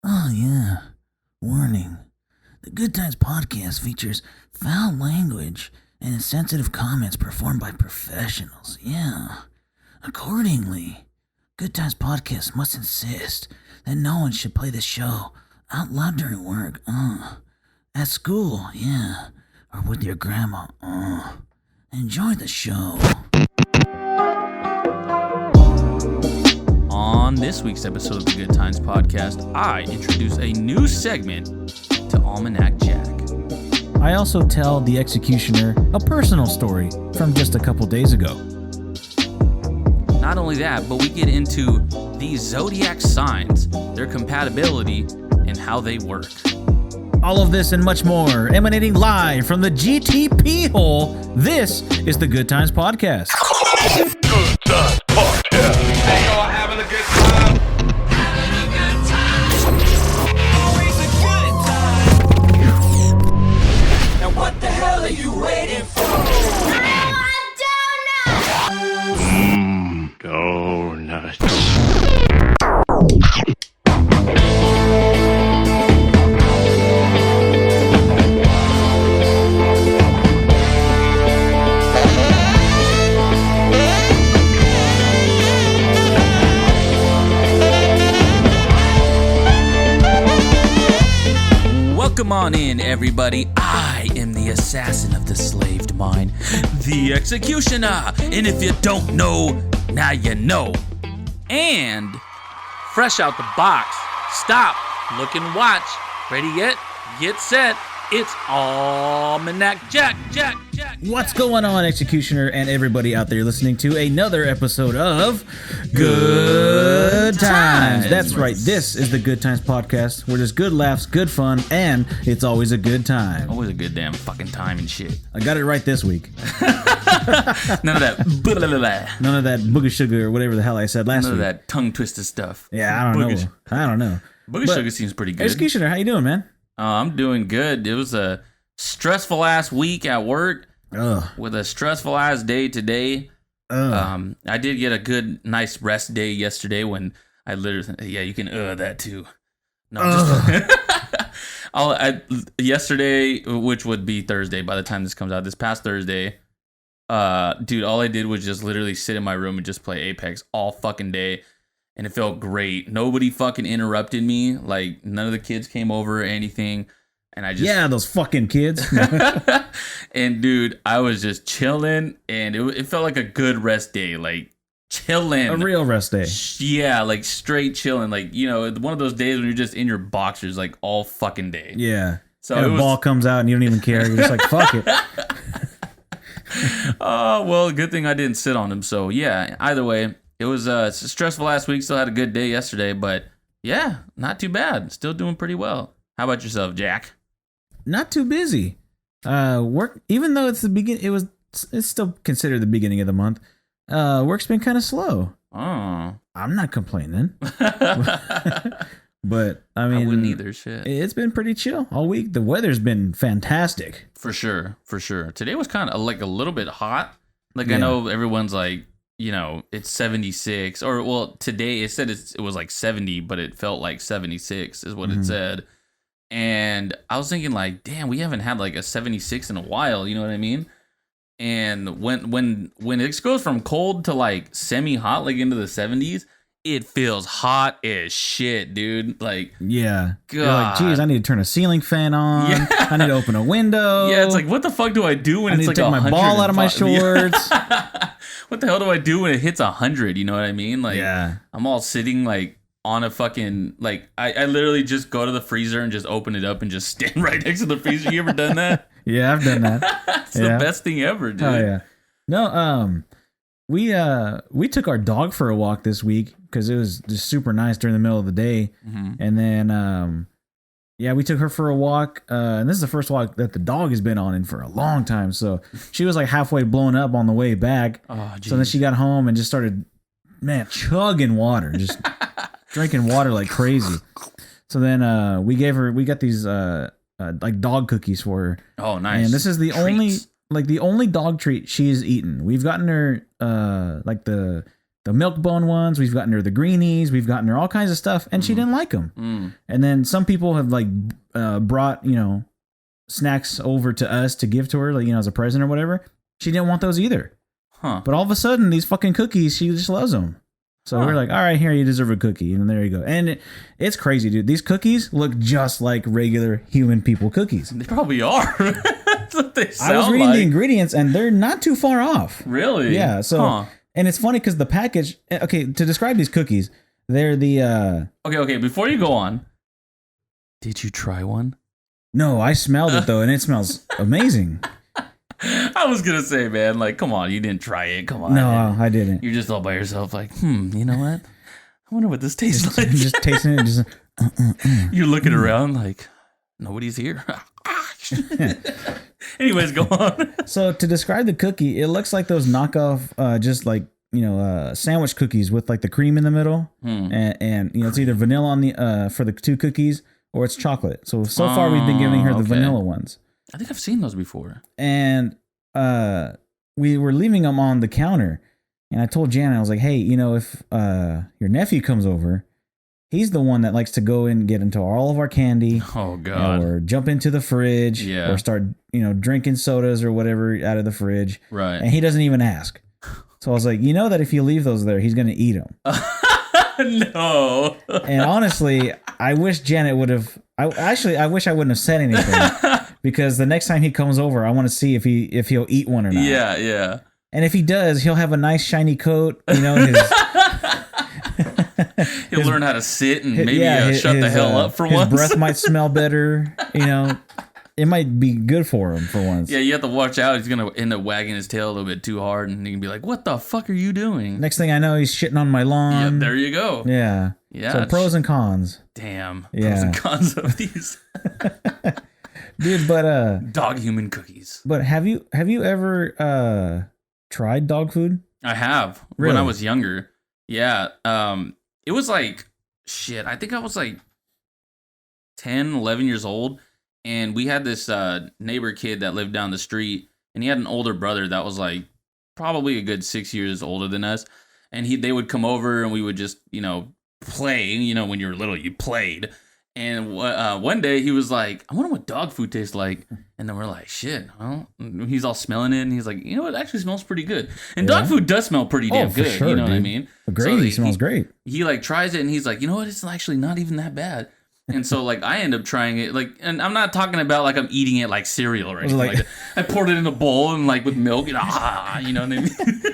Oh, yeah. Warning. The Good Times podcast features foul language and insensitive comments performed by professionals. Yeah. Accordingly, Good Times podcast must insist that no one should play this show out loud during work. At school, yeah. Or with your grandma. Enjoy the show. On this week's episode of the Good Times podcast, I introduce a new segment to Almanac Jack. I also tell the executioner a personal story from just a couple days ago. Not only that, but we get into the Zodiac signs, their compatibility, and how they work. All of this and much more emanating live from the GTP hole. This is the Good Times podcast. Good Times Podcast. Hey, y'all having a good time? Having a good time. Always a good time. Now what the hell are you waiting for? Donuts. Welcome on in, everybody. I am the assassin of the slaved mind, the executioner. And if you don't know, now you know. And fresh out the box, stop, look and watch. Ready yet? Get set. It's Almanac Jack. What's going on, executioner, and everybody out there listening to another episode of Good Times. That's right. This is the Good Times podcast, where there's good laughs, good fun, and it's always a good time. Always a good damn fucking time and shit. I got it right this week. None of that. None of that booger sugar or whatever the hell I said last week. None of that tongue twisted stuff. Yeah, I don't know. Booger sugar seems pretty good. Executioner, how you doing, man? I'm doing good. It was a stressful ass week at work. With a stressful ass day today. I did get a good, nice rest day yesterday when I literally, yeah, you can that too. No, just yesterday, which would be Thursday by the time this comes out, this past Thursday, dude, all I did was just literally sit in my room and just play Apex all fucking day. And it felt great. Nobody fucking interrupted me. Like, none of the kids came over or anything. And I just... Yeah, those fucking kids. And, dude, I was just chilling. And it felt like a good rest day. Like, chilling. A real rest day. Yeah, like, straight chilling. Like, you know, one of those days when you're just in your boxers, like, all fucking day. Yeah. So and a ball comes out and you don't even care. You're just like, fuck it. Oh, well, good thing I didn't sit on him. So, yeah, either way. It was a stressful last week. Still had a good day yesterday, but yeah, not too bad. Still doing pretty well. How about yourself, Jack? Not too busy. Work, even though it's the beginning, it's still considered the beginning of the month. Work's been kind of slow. Oh, I'm not complaining. But I mean, I wouldn't either. Shit, it's been pretty chill all week. The weather's been fantastic. For sure. Today was kind of like a little bit hot. Like, yeah. I know everyone's like, you know, it's 76, or well, today it said it was like 70, but it felt like 76 is what it said. And I was thinking like, damn, we haven't had like a 76 in a while. You know what I mean? And when it goes from cold to like semi-hot, like into the 70s, it feels hot as shit, dude. Like, yeah. God. You're like, geez, I need to turn a ceiling fan on. Yeah. I need to open a window. Yeah, it's like, what the fuck do I do when it's like 100? I need to take my ball out of my shorts. What the hell do I do when it hits 100? You know what I mean? Like, yeah. I'm all sitting like on a fucking, like, I literally just go to the freezer and just open it up and just stand right next to the freezer. You ever done that? Yeah, I've done that. It's the best thing ever, dude. Oh yeah. No, we took our dog for a walk this week because it was just super nice during the middle of the day. And then yeah, we took her for a walk, and this is the first walk that the dog has been on in for a long time. So she was like halfway blown up on the way back. Oh, geez. So then she got home and just started, chugging water, just drinking water like crazy. So then we got these like dog cookies for her. Oh, nice. And this is the only dog treat she's eaten. We've gotten her like the the milk bone ones. We've gotten her the greenies. We've gotten her all kinds of stuff, and she didn't like them. And then some people have like brought, you know, snacks over to us to give to her, like, you know, as a present or whatever. She didn't want those either. Huh. But all of a sudden, these fucking cookies, she just loves them. So we're like, all right, here, you deserve a cookie. And there you go. And it's crazy, dude. These cookies look just like regular human people cookies. They probably are. That's what they sound I was reading like. the ingredients, and they're not too far off. Really? Yeah. So, and it's funny because the package, okay, to describe these cookies, they're the... Okay, before you go on, did you try one? No, I smelled it, though, and it smells amazing. I was gonna say, man, like, come on, you didn't try it. Come on. No, man. I didn't. You're just all by yourself, like, you know what? I wonder what this tastes like. Just tasting it, just... You're looking around like, nobody's here. Anyways, go on. So to describe the cookie, it looks like those knockoff, just like, you know, sandwich cookies with like the cream in the middle, and you know, it's either vanilla on the for the 2 cookies or it's chocolate. So far we've been giving her the vanilla ones. I think I've seen those before. And we were leaving them on the counter, and I told Janet, I was like, hey, you know, if your nephew comes over, he's the one that likes to go and get into all of our candy. Oh, God. Or jump into the fridge. Yeah. Or start, you know, drinking sodas or whatever out of the fridge. Right. And he doesn't even ask. So I was like, you know that if you leave those there, he's going to eat them. No. And honestly, I wish Janet would have... I wish I wouldn't have said anything. Because the next time he comes over, I want to see if he'll eat one or not. Yeah. And if he does, he'll have a nice shiny coat. You know, he'll learn how to sit and maybe shut the his, hell up for his once. His breath might smell better. You know, it might be good for him for once. Yeah, you have to watch out. He's gonna end up wagging his tail a little bit too hard, and he can be like, "What the fuck are you doing?" Next thing I know, he's shitting on my lawn. Yeah, there you go. Yeah. So pros and cons. Damn. Yeah. Pros and cons of these. Dude, but dog human cookies. But have you ever tried dog food? I have. Really? When I was younger. Yeah. It was like shit. I think I was like 10, 11 years old, and we had this neighbor kid that lived down the street, and he had an older brother that was like probably a good 6 years older than us, and they would come over and we would just, you know, play. You know, when you were little, you played. And one day he was like, I wonder what dog food tastes like. And then we're like, shit. Well, he's all smelling it. And he's like, you know, it actually smells pretty good. And dog food does smell pretty damn good. Sure, you know dude. what I mean? The gravy smells great. He like tries it and he's like, you know what? It's actually not even that bad. And so like I end up trying it, like, and I'm not talking about like I'm eating it like cereal or anything like that. I poured it in a bowl and like with milk, and you know what I mean?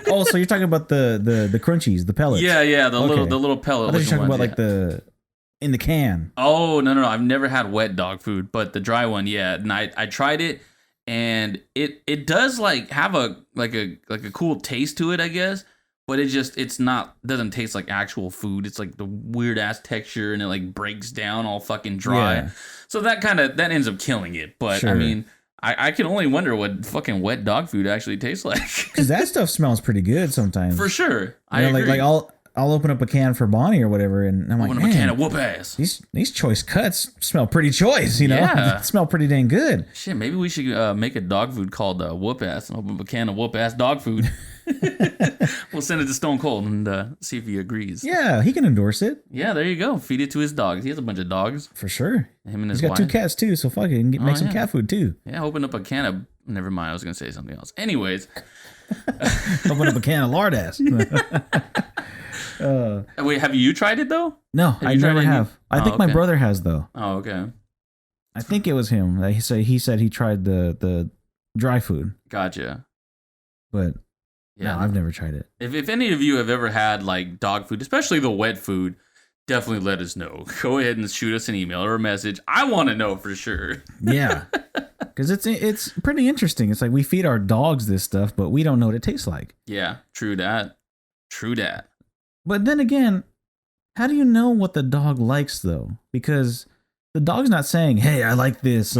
Oh, so you're talking about the crunchies, the pellets? Yeah, the little pellet. I thought you were talking about like the in the can. Oh no! I've never had wet dog food, but the dry one, yeah. And I tried it, and it does like have a cool taste to it, I guess. But doesn't taste like actual food. It's like the weird ass texture, and it like breaks down all fucking dry. Yeah. So that ends up killing it. But Sure. I mean, I can only wonder what fucking wet dog food actually tastes like. Because that stuff smells pretty good sometimes. For sure. I agree. Like I'll open up a can for Bonnie or whatever, and I'm open like, up a can of whoop ass. These choice cuts smell pretty choice, you know? Yeah. Smell pretty dang good. Shit, maybe we should make a dog food called whoop ass and open up a can of whoop ass dog food. We'll send it to Stone Cold and see if he agrees. Yeah, he can endorse it. Yeah, there you go. Feed it to his dogs. He has a bunch of dogs. For sure. Him and his He's got wife. 2 cats too, so fuck it. He can make some cat food too. Yeah, open up a can of... Never mind, I was going to say something else. Anyways. Open up a can of lard ass. Wait, have you tried it though? No, I never have. I think my brother has though. Oh, okay. I think it was him. He said he tried the dry food. Gotcha. But yeah, no, I've never tried it. If any of you have ever had like dog food, especially the wet food, definitely let us know. Go ahead and shoot us an email or a message. I want to know for sure. Yeah. Because it's pretty interesting. It's like we feed our dogs this stuff, but we don't know what it tastes like. Yeah, true that. True that. But then again, how do you know what the dog likes though? Because the dog's not saying, "Hey, I like this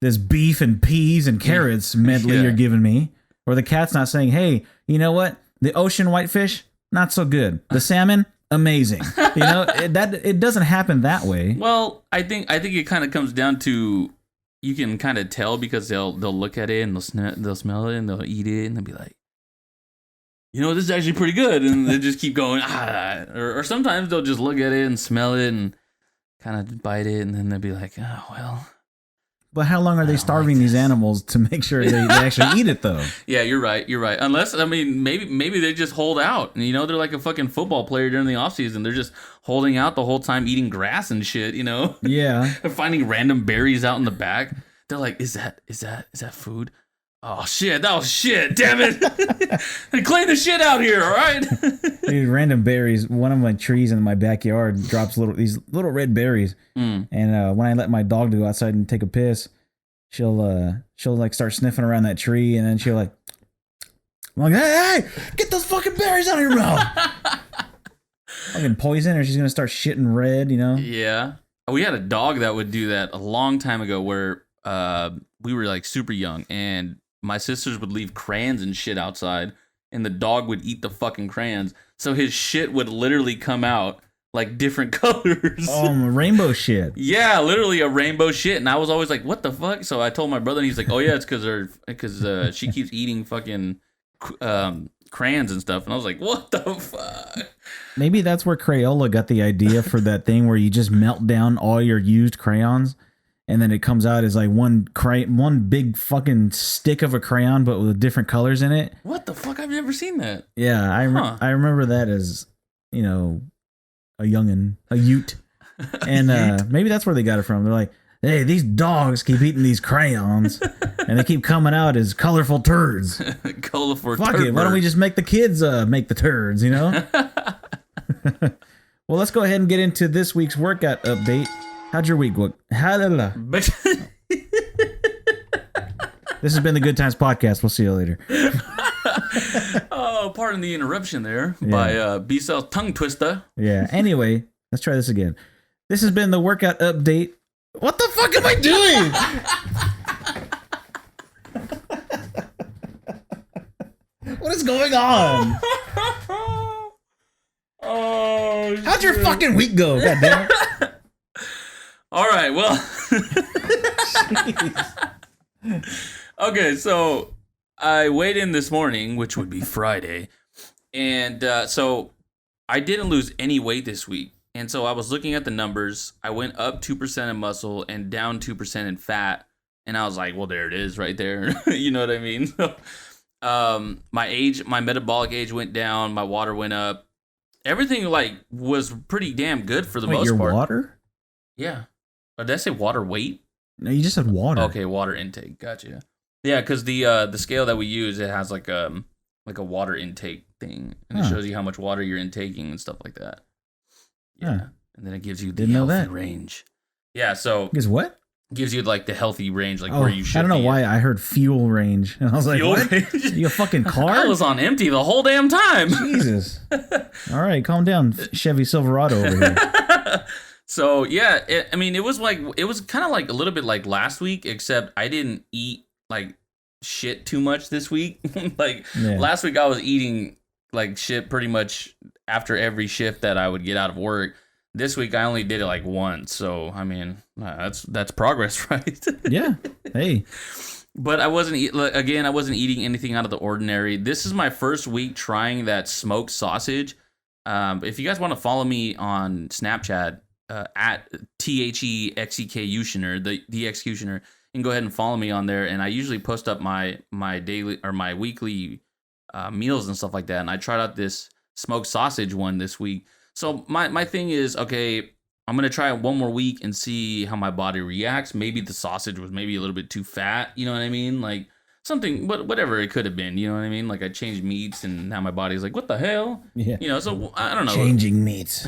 this beef and peas and carrots medley you're giving me," or the cat's not saying, "Hey, you know what? The ocean whitefish, not so good. The salmon, amazing." You know, it doesn't happen that way. Well, I think it kind of comes down to, you can kind of tell because they'll look at it and they'll smell it and they'll eat it and they'll be like, you know, this is actually pretty good. And they just keep going, or sometimes they'll just look at it and smell it and kind of bite it. And then they'll be like, oh, well. But how long are they starving these animals to make sure they actually eat it, though? Yeah, you're right. Unless, I mean, maybe they just hold out. You know, they're like a fucking football player during the offseason. They're just holding out the whole time, eating grass and shit, you know? Yeah. They're finding random berries out in the back. They're like, is that food? Oh, shit, that was shit. Damn it. Clean the shit out here, all right? These random berries. One of my trees in my backyard drops these little red berries. And when I let my dog go outside and take a piss, she'll like start sniffing around that tree, and then she'll like, I'm like, hey, get those fucking berries out of your mouth. Fucking poison, or she's gonna start shitting red, you know? Yeah. We had a dog that would do that a long time ago where we were like super young, and my sisters would leave crayons and shit outside, and the dog would eat the fucking crayons. So his shit would literally come out like different colors. Oh, rainbow shit. Yeah, literally a rainbow shit. And I was always like, what the fuck? So I told my brother, and he's like, oh yeah, it's because she keeps eating fucking crayons and stuff. And I was like, what the fuck? Maybe that's where Crayola got the idea for that thing where you just melt down all your used crayons, and then it comes out as like one big fucking stick of a crayon, but with different colors in it. What the fuck? I've never seen that. Yeah, I remember that as, you know, a ute. And maybe that's where they got it from. They're like, hey, these dogs keep eating these crayons, and they keep coming out as colorful turds. Colorful Fuck it, why don't we just make the kids make the turds, you know? Well, let's go ahead and get into this week's workout update. How'd your week look? This has been the Good Times Podcast. We'll see you later. Oh, pardon the interruption there by B-Cell's tongue twister. Yeah. Anyway, let's try this again. This has been the workout update. What the fuck am I doing? What is going on? Oh, how'd your fucking week go? God damn it. All right, well. Okay, so I weighed in this morning, which would be Friday. And so I didn't lose any weight this week. And so I was looking at the numbers. I went up 2% in muscle and down 2% in fat. And I was like, well, there it is right there. You know what I mean? My metabolic age went down. My water went up. Everything like was pretty damn good for the most your part. Water? Yeah. Or did I say water weight? No, you just said water. Okay, water intake. Gotcha. Yeah, because the scale that we use, it has like a water intake thing, and it shows you how much water you're intaking and stuff like that. Yeah, and then it gives you the healthy range. Yeah, so gives what? Gives you like the healthy range, like where you should. I don't know be why I heard fuel range, and I was like, fuel what? Range? You a fucking car? I was on empty the whole damn time. Jesus. All right, calm down, Chevy Silverado over here. So yeah, it was kind of like a little bit like last week, except I didn't eat like shit too much this week. Last week I was eating like shit pretty much after every shift that I would get out of work. This week I only did it like once, so I mean that's progress, right? Yeah. Hey. But I wasn't eating anything out of the ordinary. This is my first week trying that smoked sausage. If you guys want to follow me on Snapchat at THEXEKutioner, the Executioner, you can go ahead and follow me on there. And I usually post up my daily or my weekly meals and stuff like that. And I tried out this smoked sausage one this week. So my thing is, okay, I'm going to try it one more week and see how my body reacts. Maybe the sausage was maybe a little bit too fat. You know what I mean? Like something, whatever it could have been. You know what I mean? Like I changed meats and now my body's like, what the hell? Yeah. You know, so I don't know. Changing meats.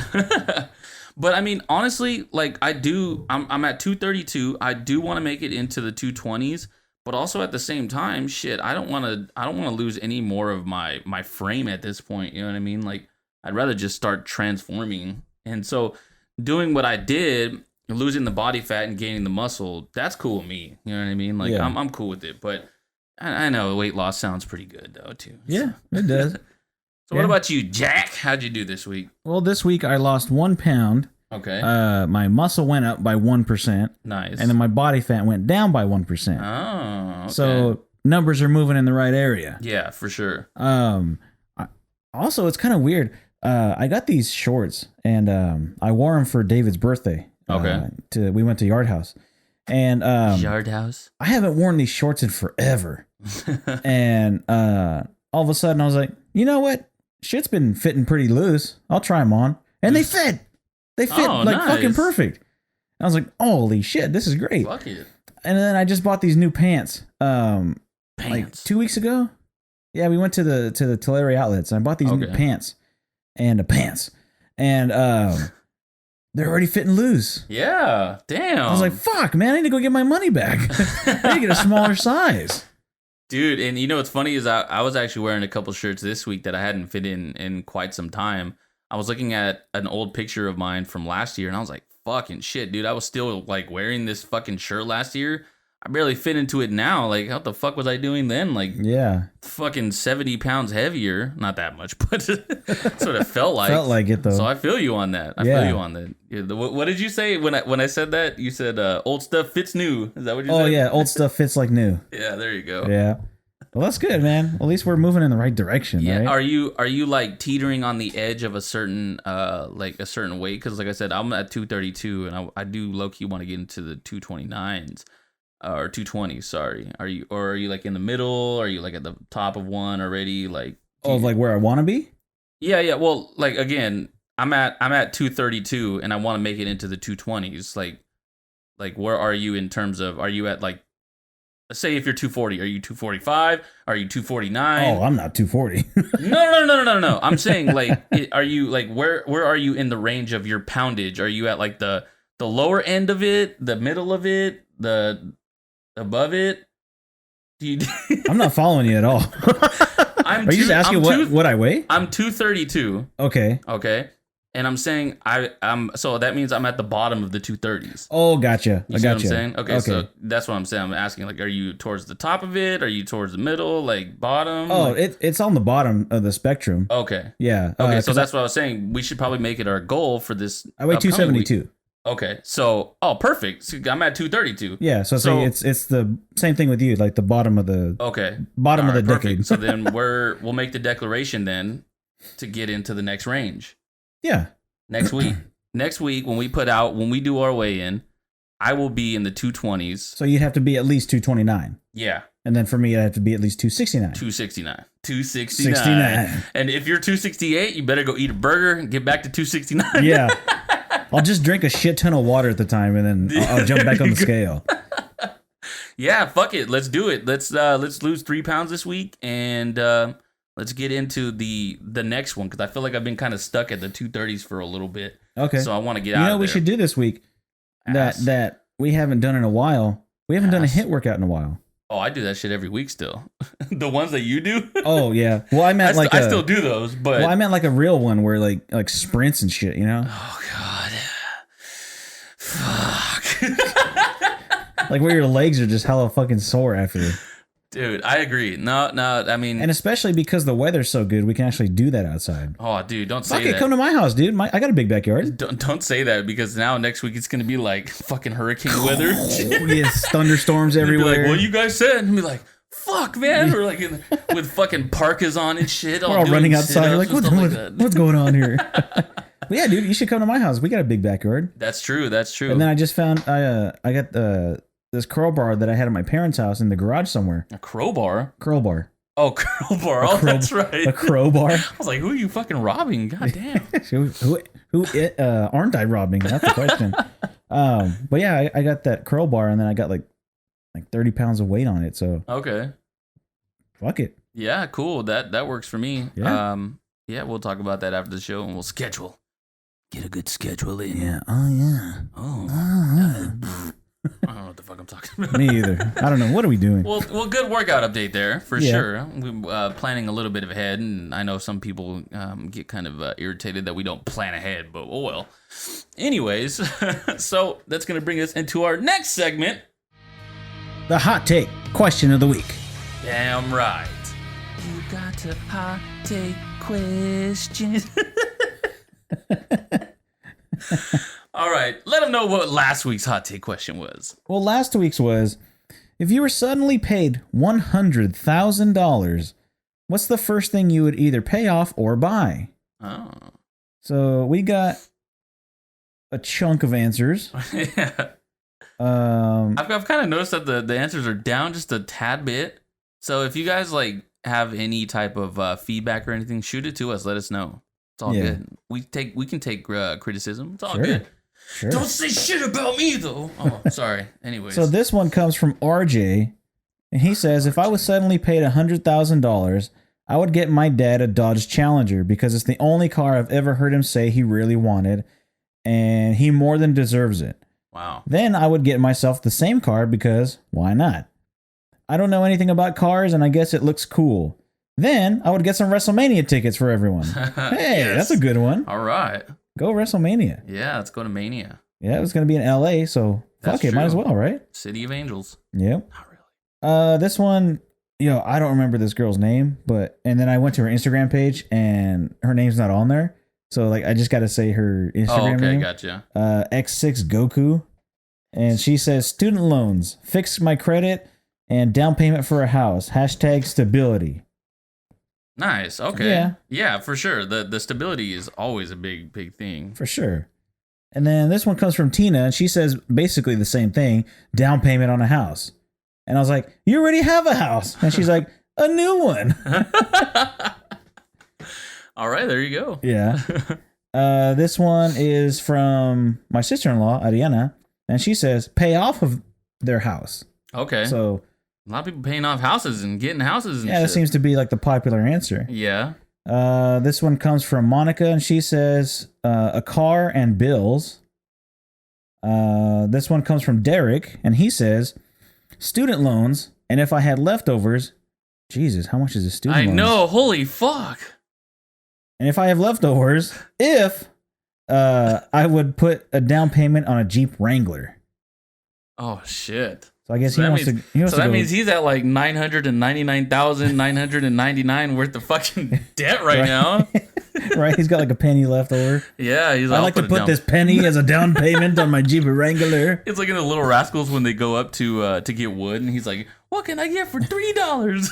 But I mean, honestly, like I'm at 232. I do want to make it into the 220s, but also at the same time, shit, I don't want to lose any more of my frame at this point. You know what I mean? Like I'd rather just start transforming. And so doing what I did, losing the body fat and gaining the muscle, that's cool with me. You know what I mean? Like yeah. I'm cool with it, but I know weight loss sounds pretty good though too. Yeah, it does. So what about you, Jack? How'd you do this week? Well, this week I lost 1 pound. Okay. My muscle went up by 1%. Nice. And then my body fat went down by 1%. Oh, okay. So numbers are moving in the right area. Yeah, for sure. Also, it's kind of weird. I got these shorts and I wore them for David's birthday. Okay. We went to Yard House. And Yard House. I haven't worn these shorts in forever. And all of a sudden I was like, you know what? Shit's been fitting pretty loose. I'll try them on. And they fit. They fit fucking perfect. And I was like, holy shit, this is great. Fuck it. And then I just bought these new pants. Like 2 weeks ago. Yeah, we went to the Tulare outlets and I bought these new pants. And they're already fitting loose. Yeah, damn. I was like, fuck, man, I need to go get my money back. I need to get a smaller size. Dude, and you know what's funny is I was actually wearing a couple shirts this week that I hadn't fit in quite some time. I was looking at an old picture of mine from last year and I was like, fucking shit, dude. I was still like wearing this fucking shirt last year. I barely fit into it now. Like, what the fuck was I doing then? Like, yeah, fucking 70 pounds heavier. Not that much, but that's what it felt like. Felt like it though. So I feel you on that. I feel you on that. Yeah, what did you say when I said that? You said old stuff fits new. Is that what you said? Oh yeah, old stuff fits like new. Yeah, there you go. Yeah. Well, that's good, man. At least we're moving in the right direction, yeah. Right? Are you like teetering on the edge of a certain weight? Because like I said, I'm at 232, and I do low key want to get into the 229s. Or 220, sorry. Are you like in the middle? Are you like at the top of one already? Like like where I want to be? Yeah. Well, like again, I'm at 232, and I want to make it into the 220s. Like where are you in terms of? Are you at like, let's say if you're 240, are you 245? Are you 249? Oh, I'm not 240. No. I'm saying like, are you like where are you in the range of your poundage? Are you at like the lower end of it, the middle of it, the above it? I'm not following you at all. Are you just asking what I weigh? I'm 232. Okay. And I'm saying so that means I'm at the bottom of the 230s. Oh, gotcha. You see what I'm saying? Okay, so that's what I'm saying. I'm asking, like, are you towards the top of it? Are you towards the middle? Like bottom? Oh, like, it's on the bottom of the spectrum. Okay. Yeah. Okay, so that's what I was saying. We should probably make it our goal for this. I weigh 272. Week. Okay, so perfect. So I'm at 232. Yeah, so it's the same thing with you, like the bottom of the bottom of the decade. So then we'll make the declaration then to get into the next range. Yeah. Next week when we do our weigh in, I will be in the 220s. So you'd have to be at least 229. Yeah. And then for me, I'd have to be at least 269. 269. And if you're 268, you better go eat a burger and get back to 269. Yeah. I'll just drink a shit ton of water at the time, and then I'll jump back on the scale. Yeah, fuck it. Let's do it. Let's lose 3 pounds this week, and let's get into the next one, because I feel like I've been kind of stuck at the 230s for a little bit. Okay. So I want to get out of there. there. We should do this week that we haven't done in a while. We haven't done a HIIT workout in a while. Oh, I do that shit every week still. The ones that you do? Oh, yeah. Well, I meant I still do those, but... Well, I meant like a real one where like sprints and shit, you know? Oh, God. Fuck. Like where your legs are just hella fucking sore after. Dude, I agree. No, I mean... And especially because the weather's so good, we can actually do that outside. Oh, dude, don't say that. Okay, come to my house, dude. I got a big backyard. Don't say that, because now next week it's going to be like fucking hurricane weather. Yes, thunderstorms everywhere. Like, well, you guys said. And be like, fuck, man. We're like with fucking parkas on and shit. We're all running outside. Like, what's going on here? But yeah, dude, you should come to my house. We got a big backyard. That's true. And then I just found I got this curl bar that I had at my parents' house in the garage somewhere. A crowbar? Curl bar. Oh, crowbar. Oh, that's right. A crowbar. I was like, who are you fucking robbing? God damn. who aren't I robbing? That's the question. But yeah, I got that curl bar, and then I got like 30 pounds of weight on it. So okay. Fuck it. Yeah, cool. That works for me. Yeah. Yeah, we'll talk about that after the show, and we'll schedule. Get a good schedule in. Yeah. Oh, yeah. Oh. I don't know what the fuck I'm talking about. Me either. I don't know. What are we doing? Well, good workout update there for sure. We're planning a little bit ahead, and I know some people get kind of irritated that we don't plan ahead, but oh well. Anyways, so that's going to bring us into our next segment. The hot take question of the week. Damn right. You got a hot take question. All right, let them know what last week's hot take question was. Well, last week's was, if you were suddenly paid $100,000, What's the first thing you would either pay off or buy? Oh. So we got a chunk of answers. Yeah. I've kind of noticed that the answers are down just a tad bit. So if you guys like have any type of feedback or anything, shoot it to us. Let us know. It's all good. We can take criticism. It's all good. Sure. Don't say shit about me though. Oh, sorry. Anyways. So this one comes from RJ, and he says, if I was suddenly paid $100,000, I would get my dad a Dodge Challenger because it's the only car I've ever heard him say he really wanted, and he more than deserves it. Wow. Then I would get myself the same car because why not? I don't know anything about cars, and I guess it looks cool. Then I would get some WrestleMania tickets for everyone. Hey, Yes. That's a good one. All right. Go WrestleMania. Yeah, let's go to Mania. Yeah, it was going to be in LA, so That's fuck it, might as true. well, right? City of Angels. Yep. Not really. This one, I don't remember this girl's name, and then I went to her Instagram page, and her name's not on there. So, like, I just got to say her Instagram name. Gotcha. X6 Goku. And she says, student loans, fix my credit, and down payment for a house. # stability. Nice. Okay. Yeah. For sure. The stability is always a big thing. For sure. And then this one comes from Tina, and she says basically the same thing, down payment on a house. And I was like, you already have a house. And she's like, a new one. All right, there you go. Yeah. This one is from my sister-in-law, Ariana, and she says, pay off of their house. Okay. So a lot of people paying off houses and getting houses and yeah, shit. that seems to be like the popular answer. Yeah. This one comes from Monica, and she says, a car and bills. This one comes from Derek, and he says, student loans, and if I had leftovers, Jesus, how much is a student I loan? know. Holy fuck. And if I have leftovers, I would put a down payment on a Jeep Wrangler. Oh shit. So I guess So he that wants means- to. He wants So to that go, means he's at like 999,999 worth of fucking debt right now. right. He's got like a penny left over. Yeah, he's like, I I'll like to it put down. this penny as a down payment on my Jeep Wrangler. It's like in the Little Rascals when they go up to get wood, and he's like, "What can I get for $3?"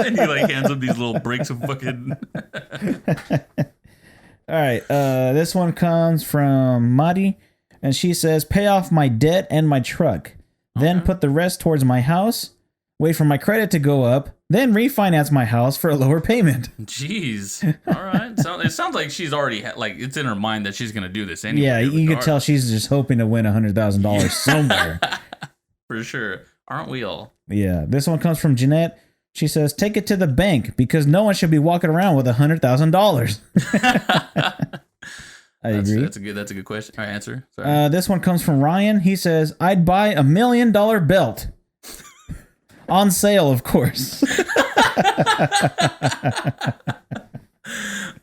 And he like hands him these little bricks of fucking. All right. This one comes from Madi, and she says, "Pay off my debt and my truck, then put the rest towards my house. Wait for my credit to go up, then refinance my house for a lower payment." Jeez. All right. So it sounds like she's already like it's in her mind that she's gonna do this anyway. Yeah, you could tell she's just hoping to win $100,000 somewhere. for sure. Aren't we all? Yeah. This one comes from Jeanette. She says, "Take it to the bank because no one should be walking around with $100,000." I agree. That's a good question. All right, answer. Sorry. This one comes from Ryan. He says, "I'd buy $1 million belt." On sale, of course.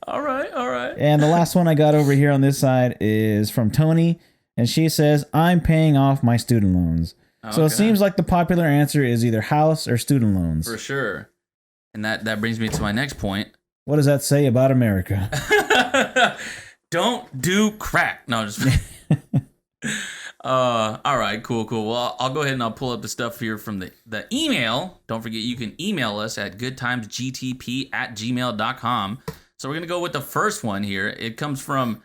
All right. And the last one I got over here on this side is from Tony. And she says, "I'm paying off my student loans." So it Okay. seems like the popular answer is either house or student loans. For sure. And that brings me to my next point. What does that say about America? Don't do crack. No, just all right, cool. Well, I'll go ahead and I'll pull up the stuff here from the email. Don't forget you can email us at goodtimesgtp@gmail.com. So we're gonna go with the first one here. It comes from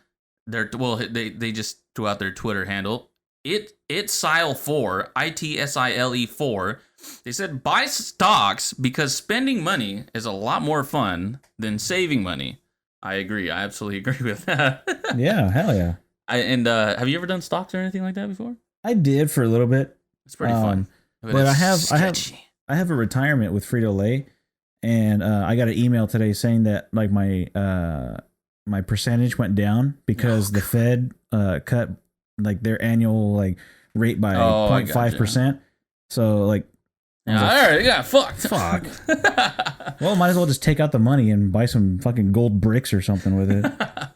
they just threw out their Twitter handle. ItSile4, ITSILE4. They said buy stocks because spending money is a lot more fun than saving money. I agree. I absolutely agree with that. Yeah, hell yeah. Have you ever done stocks or anything like that before? I did for a little bit. It's pretty fun. But it's I have sketchy. a retirement with Frito-Lay, and I got an email today saying that like my percentage went down because the Fed cut like their annual like rate by 0.5%. So like, Yeah, all right, yeah, fucked. fuck. Well, might as well just take out the money and buy some fucking gold bricks or something with it.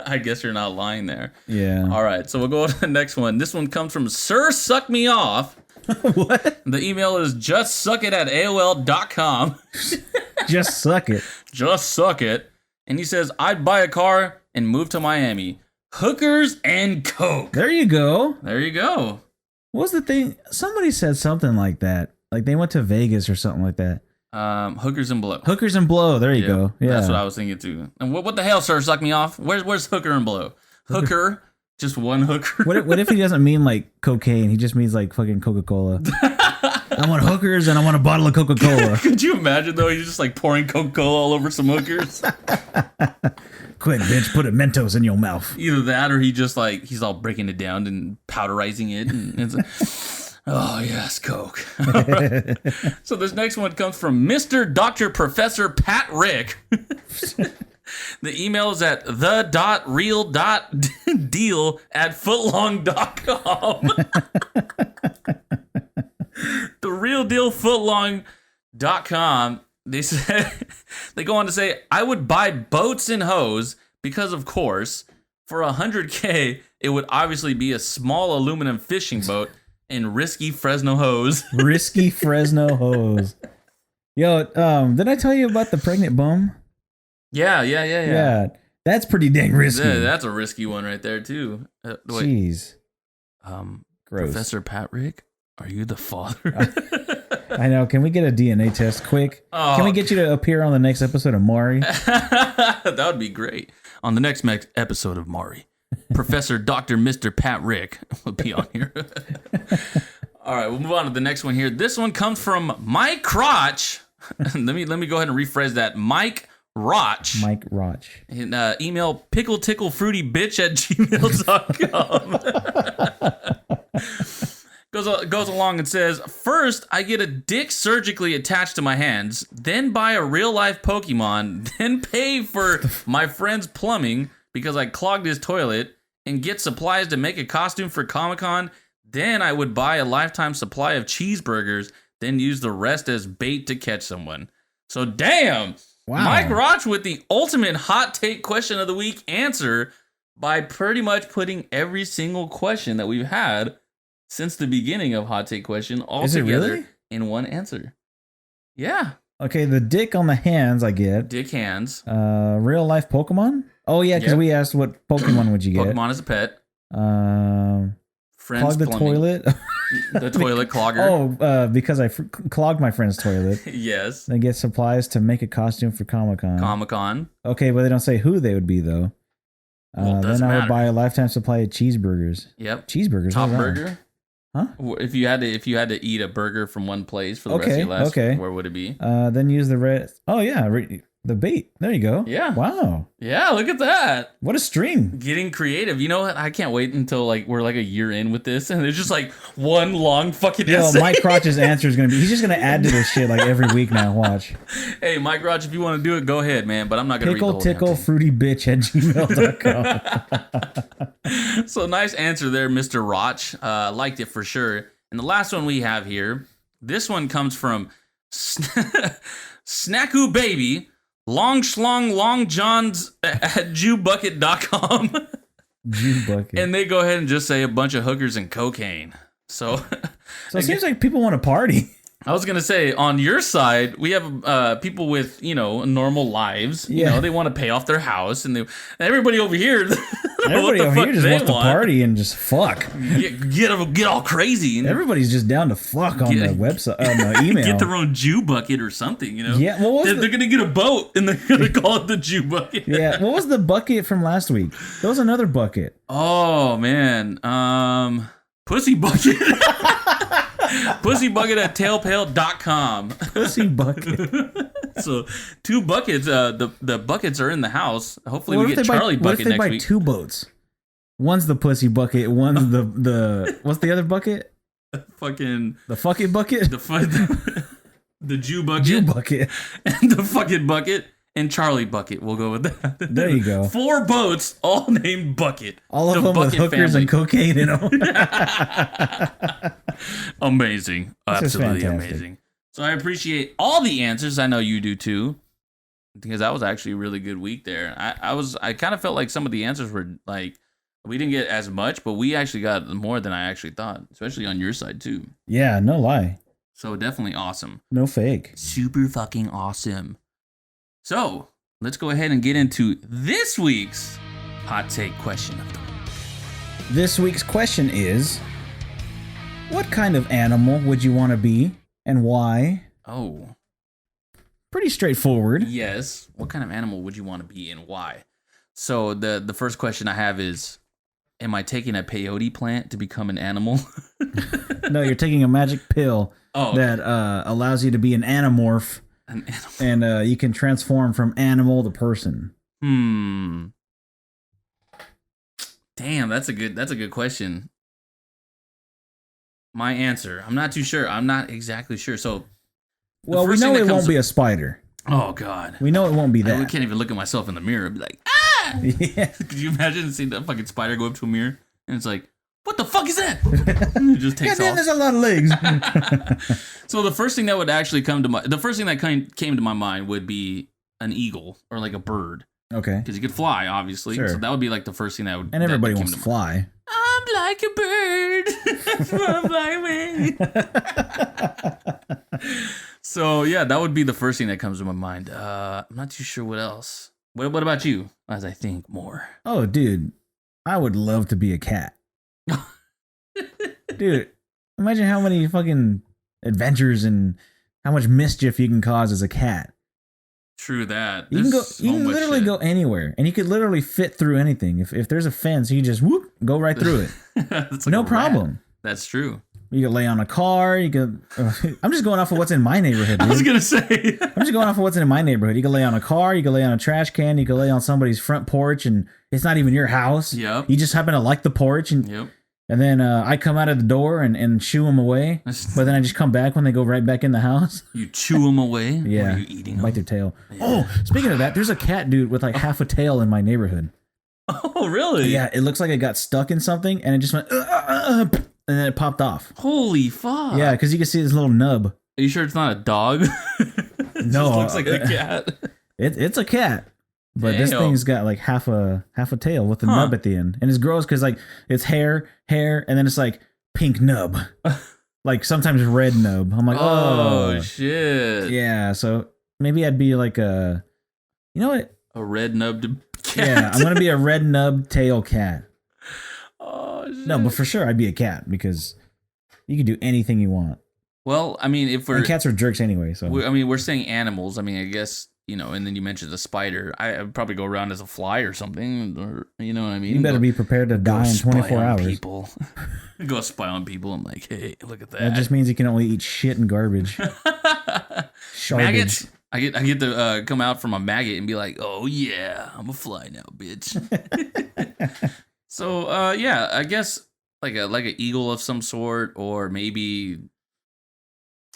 I guess you're not lying there. Yeah. All right, so we'll go to the next one. This one comes from Sir Suck Me Off. What? The email is justsuckit@aol.com. Just suck it. Just suck it. And he says, I'd buy a car and move to Miami. Hookers and coke. There you go. There you go. What was the thing? Somebody said something like that. Like they went to Vegas or something like that. Hookers and blow. Hookers and blow. There you go. Yeah. That's what I was thinking too. And what the hell, sir? Suck me off. Where's hooker and blow? Hooker, just one hooker. What if he doesn't mean like cocaine? He just means like fucking Coca-Cola. I want hookers and I want a bottle of Coca-Cola. Could you imagine though? He's just like pouring Coca-Cola all over some hookers. Quick, bitch, put a Mentos in your mouth. Either that, or he's all breaking it down and powderizing it. And it's oh yes, Coke. So this next one comes from Mr. Dr. Professor Pat Rick. The email is at the.real.deal@footlong.com. TheRealDealFootlong.com. They say they go on to say, I would buy boats and hoes because, of course, for $100K, it would obviously be a small aluminum fishing boat and risky Fresno hose. Risky Fresno hose. Yo, did I tell you about the pregnant bum? Yeah. That's pretty dang risky. Yeah, that's a risky one right there too. Jeez. Gross. Professor Pat Rick, are you the father? I know. Can we get a DNA test quick? Oh, can we get you to appear on the next episode of Maury? That would be great. On the next episode of Maury, Professor Dr. Mr. Pat Rick will be on here. All right, we'll move on to the next one here. This one comes from Mike Crotch. let me go ahead and rephrase that. Mike Roch. Mike Roch. And, email pickleticklefruitybitch@gmail.com. Goes along and says, first, I get a dick surgically attached to my hands, then buy a real-life Pokemon, then pay for my friend's plumbing because I clogged his toilet, and get supplies to make a costume for Comic-Con. Then I would buy a lifetime supply of cheeseburgers, then use the rest as bait to catch someone. So damn! Wow. Mike Roch with the ultimate hot take question of the week answer by pretty much putting every single question that we've had since the beginning of Hot Take Question all together really? in one answer. Yeah. Okay, the dick on the hands I get. Dick hands. Real life Pokemon? Oh yeah, because we asked what Pokemon would you get. Pokemon as a pet. Clog the toilet. The toilet clogger. Oh, because I clogged my friend's toilet. Yes. They get supplies to make a costume for Comic-Con. Comic-Con. Okay, but they don't say who they would be though. Well, then I would buy a lifetime supply of cheeseburgers. Yep. Cheeseburgers. Top burger. Huh? If you had to eat a burger from one place for the rest of your life, where would it be? Then use the red. Oh yeah, the bait. There you go. Yeah. Wow. Yeah, look at that. What a string. Getting creative. You know what? I can't wait until we're like a year in with this, and there's just like one long fucking essay. Mike Crotch's answer is gonna be. He's just gonna add to this shit like every week now. Watch. Hey, Mike Crotch, if you want to do it, go ahead, man. But I'm not gonna read the whole pickleticklefruitybitch@gmail.com. So nice answer there, Mr. Roch. Liked it for sure. And the last one we have here, this one comes from Snackoo Baby. Long schlong long johns at jewbucket.com. Jewbucket. And they go ahead and just say a bunch of hookers and cocaine. So it seems like people want to party. I was gonna say, on your side, we have people with normal lives. Yeah. You know, they want to pay off their house, and everybody over here, everybody over here just wants to party and just fuck. Get all crazy. And everybody's just down to fuck on the website, on the email. Get their own Jew bucket or something. You know. Yeah. They're gonna get a boat and they're gonna call it the Jew bucket. Yeah. What was the bucket from last week? There was another bucket. Oh man. Pussy bucket. Pussybucket@tailpale.com. Pussy bucket. So 2 buckets. The buckets are in the house. Hopefully we get Charlie bucket next week. What if they buy 2 boats? One's the pussy bucket. One's the what's the other bucket? Fucking the fucking bucket. The Jew bucket. Jew bucket. And the fucking bucket. And Charlie bucket. We'll go with that. There you go. 4 boats, all named Bucket. All of them with hookers and cocaine in them. Amazing. Absolutely amazing. So I appreciate all the answers. I know you do too. Because that was actually a really good week there. I kind of felt like some of the answers were like, we didn't get as much, but we actually got more than I actually thought. Especially on your side too. Yeah, no lie. So definitely awesome. No fake. Super fucking awesome. So, let's go ahead and get into this week's hot take question of the week. This week's question is, what kind of animal would you want to be and why? Oh. pretty straightforward. Yes. What kind of animal would you want to be and why? So the first question I have is, am I taking a peyote plant to become an animal? No, you're taking a magic pill that allows you to be an animorph. An animal. And you can transform from animal to person. Damn, that's a good question. My answer, I'm not too sure. I'm not exactly sure. So, well, we know it won't be a spider. Oh God, we know it won't be that. I can't even look at myself in the mirror and be like, ah! Yeah. Could you imagine seeing that fucking spider go up to a mirror and it's like, what the fuck is that? And it just takes off. There's a lot of legs. So the first thing that would actually came to my mind would be an eagle or like a bird. Okay. Because you could fly, obviously. Sure. So that would be like the first thing that would. And everybody wants to fly. I'm like a bird. Fly away. So yeah, that would be the first thing that comes to my mind. I'm not too sure what else. What about you? As I think more. Oh, dude, I would love to be a cat. Dude, imagine how many fucking adventures and how much mischief you can cause as a cat. True that. You can literally go anywhere, and you could literally fit through anything. If there's a fence, you just go right through it. Like no problem. That's true. You could lay on a car. You could. I'm just going off of what's in my neighborhood. Dude. I was gonna say. I'm just going off of what's in my neighborhood. You could lay on a car. You could lay on a trash can. You could lay on somebody's front porch, and it's not even your house. Yep. You just happen to like the porch, and yep. And then I come out of the door and shoo them away. But then I just come back when they go right back in the house. You chew them away? Yeah. Or are you eating them? Bite their tail. Yeah. Oh, speaking of that, there's a cat, dude, with like half a tail in my neighborhood. Oh, really? Yeah, it looks like it got stuck in something and it just went, and then it popped off. Holy fuck. Yeah, because you can see this little nub. Are you sure it's not a dog? It No. just looks like a cat. It's a cat. But this Damn. thing's got like half a tail with the nub at the end. And it's gross because like it's hair, and then it's like pink nub. Like sometimes red nub. I'm like, oh shit. Yeah, so maybe I'd be like you know what? A red nubbed cat. Yeah, I'm going to be a red nub tail cat. Oh, shit. No, but for sure I'd be a cat because you can do anything you want. Well, I mean, if we're... And cats are jerks anyway, so... we're saying animals. I mean, I guess... You know, and then you mentioned the spider. I'd probably go around as a fly or something, or you know what I mean. You better be prepared to die in 24 hours. People. Go spy on people. I'm like, hey, look at that. That just means you can only eat shit and garbage. Maggots. I get to come out from a maggot and be like, oh yeah, I'm a fly now, bitch. So yeah, I guess like an eagle of some sort, or maybe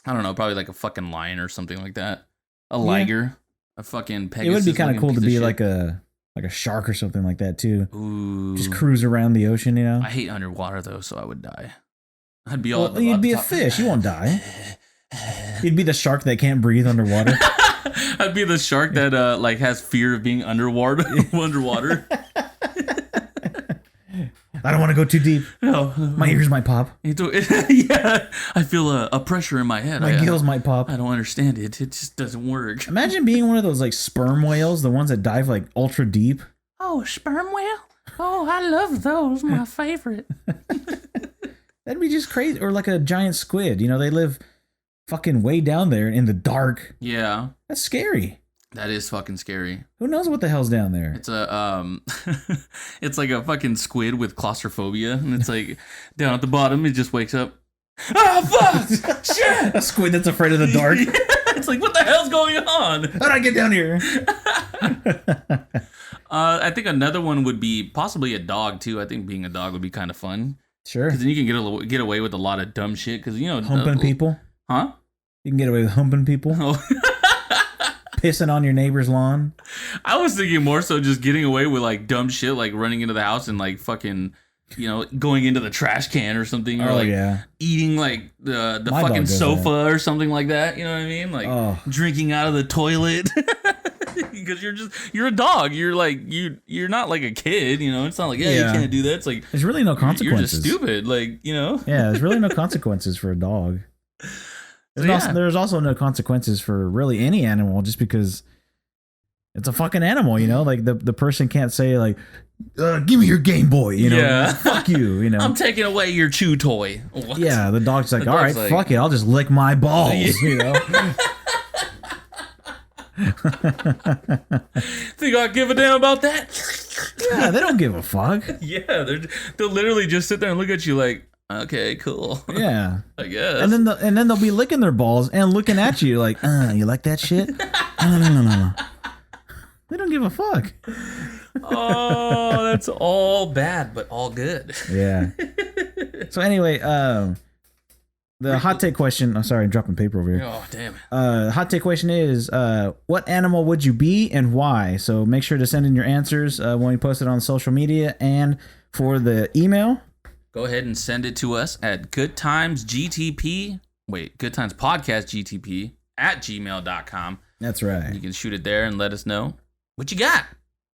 I don't know, probably like a fucking lion or something like that. A liger. A fucking Pegasus. It would be kind of cool to be like a shark or something like that too. Ooh. Just cruise around the ocean, you know. I hate underwater though, so I would die. I'd be all. Well, you'd be a fish. You won't die. You'd be the shark that can't breathe underwater. I'd be the shark that like has fear of being underwater. Underwater. I don't want to go too deep. No, my ears might pop. Yeah, I feel a pressure in my head. My gills might pop. I don't understand it. It just doesn't work. Imagine being one of those like sperm whales, the ones that dive like ultra deep. Oh, sperm whale? Oh, I love those. My favorite. That'd be just crazy. Or like a giant squid. You know, they live fucking way down there in the dark. Yeah. That's scary. That is fucking scary. Who knows what the hell's down there? It's a it's like a fucking squid with claustrophobia, and it's like down at the bottom, it just wakes up. Ah, fuck! Shit! A squid that's afraid of the dark. Yeah, it's like, what the hell's going on? How'd I get down here? I think another one would be possibly a dog too. I think being a dog would be kind of fun. Sure. Because then you can get away with a lot of dumb shit. Because you know, humping people. Huh? You can get away with humping people. Oh. Pissing on your neighbor's lawn. I was thinking more so just getting away with like dumb shit, like running into the house and like fucking, you know, going into the trash can or something, or like eating like the fucking sofa or something like that. You know what I mean? Like drinking out of the toilet. Because you're a dog. You're like you're not like a kid. You know, it's not like you can't do that. It's like there's really no consequences. You're just stupid. Like, you know. Yeah, there's really no consequences for a dog. There's also no consequences for really any animal, just because it's a fucking animal, you know? Like the person can't say like, give me your Game Boy, you know? Yeah. Fuck you know? I'm taking away your chew toy. What? Yeah, the dog's like, all right, fuck it, I'll just lick my balls, you know? Think I give a damn about that? Yeah, they don't give a fuck. Yeah, they'll literally just sit there and look at you like, okay, cool. Yeah. I guess. And then they'll be licking their balls and looking at you like, you like that shit? No. They don't give a fuck. Oh, that's all bad, but all good. Yeah. So anyway, the hot take question. I'm sorry, I'm dropping paper over here. Oh, damn. Hot take question is, what animal would you be and why? So make sure to send in your answers when we post it on social media, and for the email, Go ahead and send it to us at goodtimespodcastgtp @gmail.com. That's right. You can shoot it there and let us know what you got.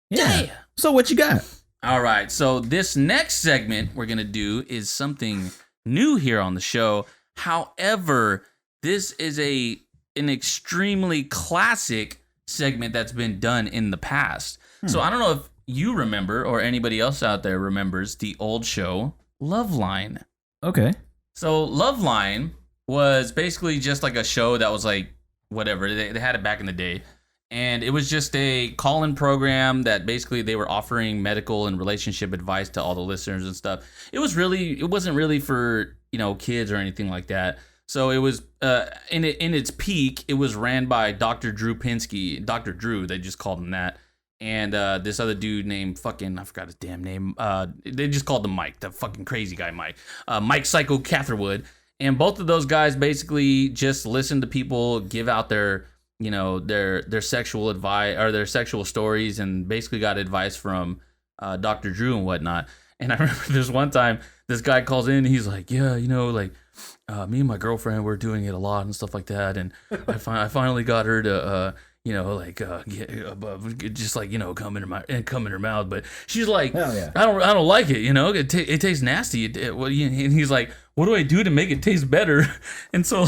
Yeah. So what you got? All right. So this next segment we're going to do is something new here on the show. However, this is an extremely classic segment that's been done in the past. So I don't know if you remember or anybody else out there remembers the old show Loveline. Okay. So Loveline was basically just like a show that was like whatever. They had it back in the day. And it was just a call-in program that basically they were offering medical and relationship advice to all the listeners and stuff. It wasn't really for, kids or anything like that. So it was in its peak, it was ran by Dr. Drew Pinsky. Dr. Drew, they just called him that. And this other dude named I forgot his damn name. They just called him Mike, the fucking crazy guy Mike. Mike Psycho Catherwood. And both of those guys basically just listened to people give out their sexual advice or their sexual stories, and basically got advice from Dr. Drew and whatnot. And I remember this one time, this guy calls in and he's like, yeah, me and my girlfriend were doing it a lot and stuff like that. And I finally got her to, come in her mouth. But she's like, hell yeah. I don't like it. It tastes nasty. And he's like, what do I do to make it taste better? And so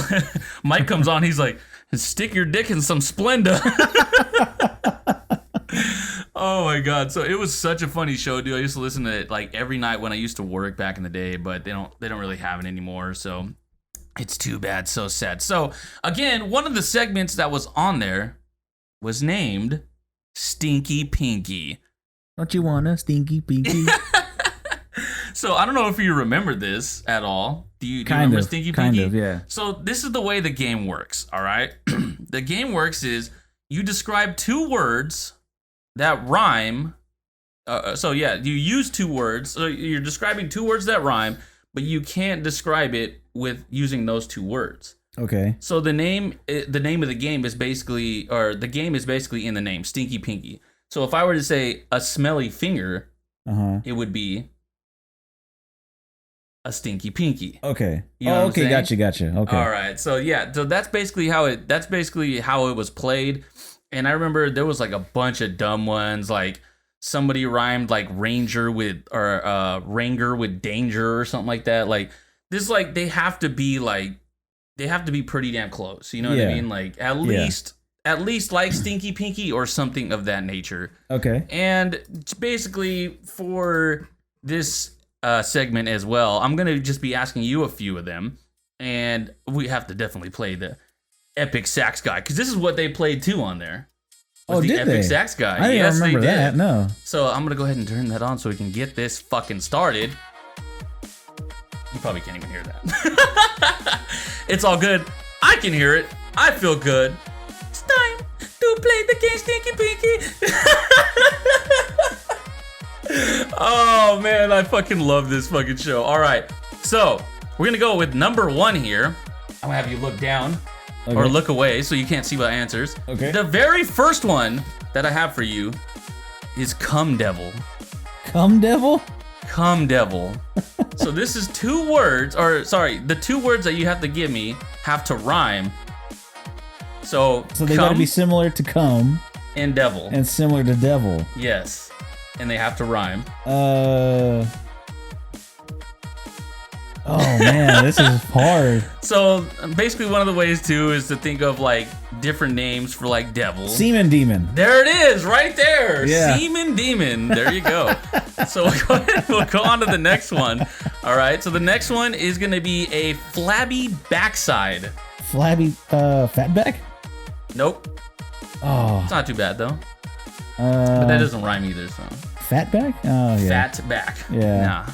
Mike comes on. He's like, stick your dick in some Splenda. Oh my god! So it was such a funny show, dude. I used to listen to it like every night when I used to work back in the day, but they don't really have it anymore. So it's too bad. So sad. So again, one of the segments that was on there was named Stinky Pinky. Don't you want a stinky pinky? So I don't know if you remember this at all. Do you Kind remember of, Stinky Pinky? kind of, yeah. So this is the way the game works, all right? The game works is you describe two words that rhyme. You use two words. So you're describing two words that rhyme, but you can't describe it with using those two words. Okay. So the name of the game is basically, or the game is basically in the name, Stinky Pinky. So if I were to say a smelly finger, it would be a stinky pinky. Okay. You know what I'm okay. Gotcha. Okay. All right. So yeah, so that's basically how it was played. And I remember there was like a bunch of dumb ones, like somebody rhymed like ranger with danger or something like that. Like this, like they have to be pretty damn close. You know what I mean? Like at least like Stinky Pinky or something of that nature. Okay. And basically for this segment as well, I'm gonna just be asking you a few of them, and we have to definitely play the Epic Sax Guy, because this is what they played too on there. Did Epic they? Sax Guy. I didn't remember that. No. So I'm gonna go ahead and turn that on so we can get this fucking started. You probably can't even hear that. It's all good. I can hear it. I feel good. It's time to play the game, Stinky Pinky. Oh man, I fucking love this fucking show. All right, so we're gonna go with number one here. I'm gonna have you look down or look away so you can't see my answers. Okay. The very first one that I have for you is Cum Devil. Cum devil? Cum Devil. So this is two words, the two words that you have to give me have to rhyme. So they gotta be similar to cum and devil. and similar to devil. Yes. And they have to rhyme. Oh man, this is hard. So basically one of the ways too is to think of like different names for like devil. Semen demon. There it is, right there. Yeah. Semen demon. There you go. So we'll go on to the next one. All right. So the next one is going to be a flabby backside. Flabby fatback? Nope. Oh, It's not too bad though. But that doesn't rhyme either, so. fat back? Oh, yeah. Fat back. Yeah. Nah.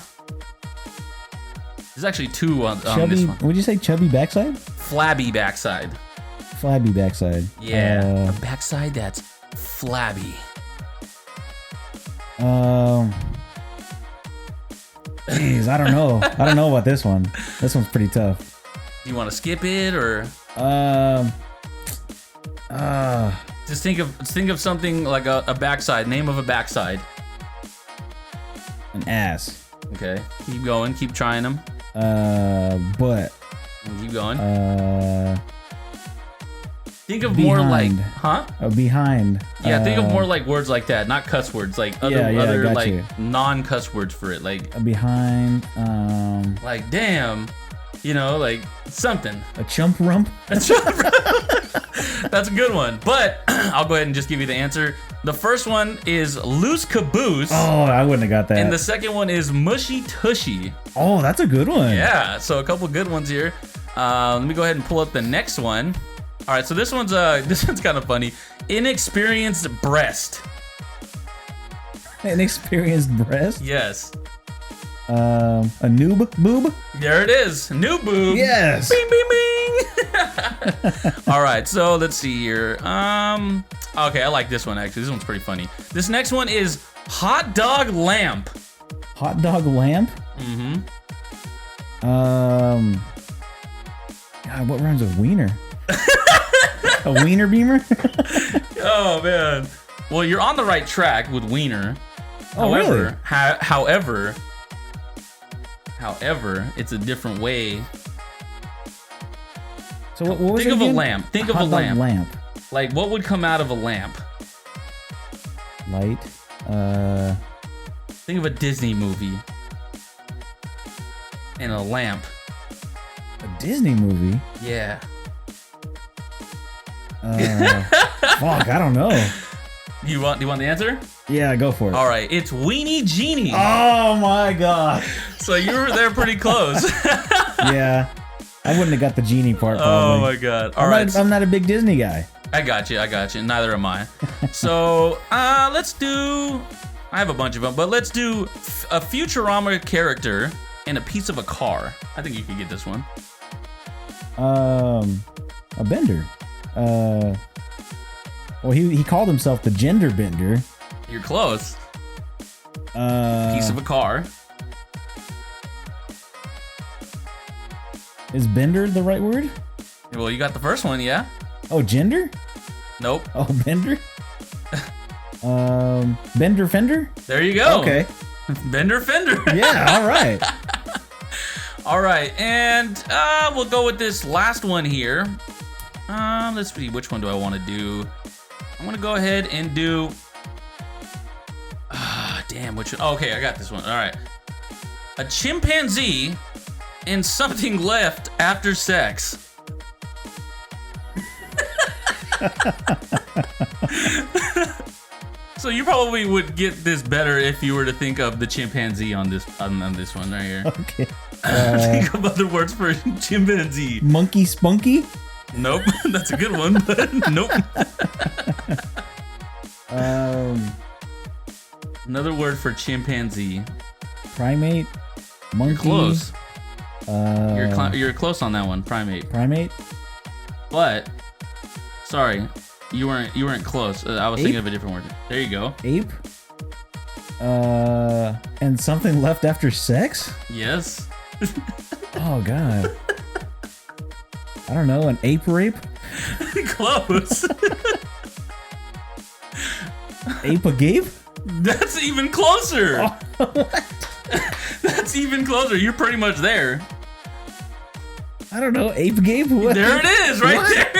There's actually two on this Chubby, one. would you say chubby backside? Flabby backside. Flabby backside. Yeah. A backside that's flabby. Jeez, I don't know. I don't know about this one. This one's pretty tough. Do you want to skip it or just think of something like a backside, name of a backside. An ass. Okay. Keep going, keep trying them. Butt. Keep going. Think of behind. more like, huh? Behind. Yeah, think of more like words like that, not cuss words, like other got like you. non-cuss words for it, like Behind. like damn, you know, like something. A chump rump. That's a good one, but I'll go ahead and just give you the answer. The first one is loose caboose. Oh, I wouldn't have got that. And the second one is mushy tushy. Oh, that's a good one. Yeah, so a couple good ones here. Let me go ahead and pull up the next one. All right, so this one's kind of funny. Inexperienced breast. Inexperienced breast. Yes. A noob boob. There it is. New boob. Yes. Bing, bing, bing. All right, so let's see here. Okay, I like this one actually. This one's pretty funny. This next one is hot dog lamp. Hot dog lamp. Mm-hmm. God, what rhymes with wiener? A wiener beamer? Oh man. Well, you're on the right track with wiener. Oh, really? However, it's a different way. So what was Think it of again? a lamp. Think of a Hot dog lamp. Like what would come out of a lamp? Light. Think of a Disney movie. And a lamp. A Disney movie. Yeah. Fuck, I don't know. Do you want the answer? Yeah, go for it. All right, it's Weenie Genie. Oh my god. So you were there pretty close. Yeah. I wouldn't have got the genie part Oh probably. my god. All right. I'm not a big Disney guy. I got you. Neither am I. So let's do. I have a bunch of them, but let's do a Futurama character and a piece of a car. I think you could get this one. A bender. Well, he called himself the gender bender. You're close. Piece of a car. Is bender the right word? Well, you got the first one, yeah? Oh, gender? Nope. Oh, bender? Bender fender? There you go. Okay. Bender Fender. Yeah, all right. All right, and we'll go with this last one here. Let's see, which one do I want to do? I'm gonna go ahead and do. Damn, which one? Okay, I got this one. All right, a chimpanzee and something left after sex. So you probably would get this better if you were to think of the chimpanzee on this one right here. Okay. Think of other words for chimpanzee. Monkey spunky? Nope, that's a good one, but nope. Another word for chimpanzee. Primate? Monkey? Close. You're close on that one, primate. Primate? But sorry, you weren't close. I was thinking of a different word. There you go. Ape? And something left after sex? Yes. Oh god. I don't know, an ape rape? Close. Ape a gape? That's even closer. Oh, what? That's even closer. You're pretty much there. I don't know, ape gape? What? There it is, right What? there.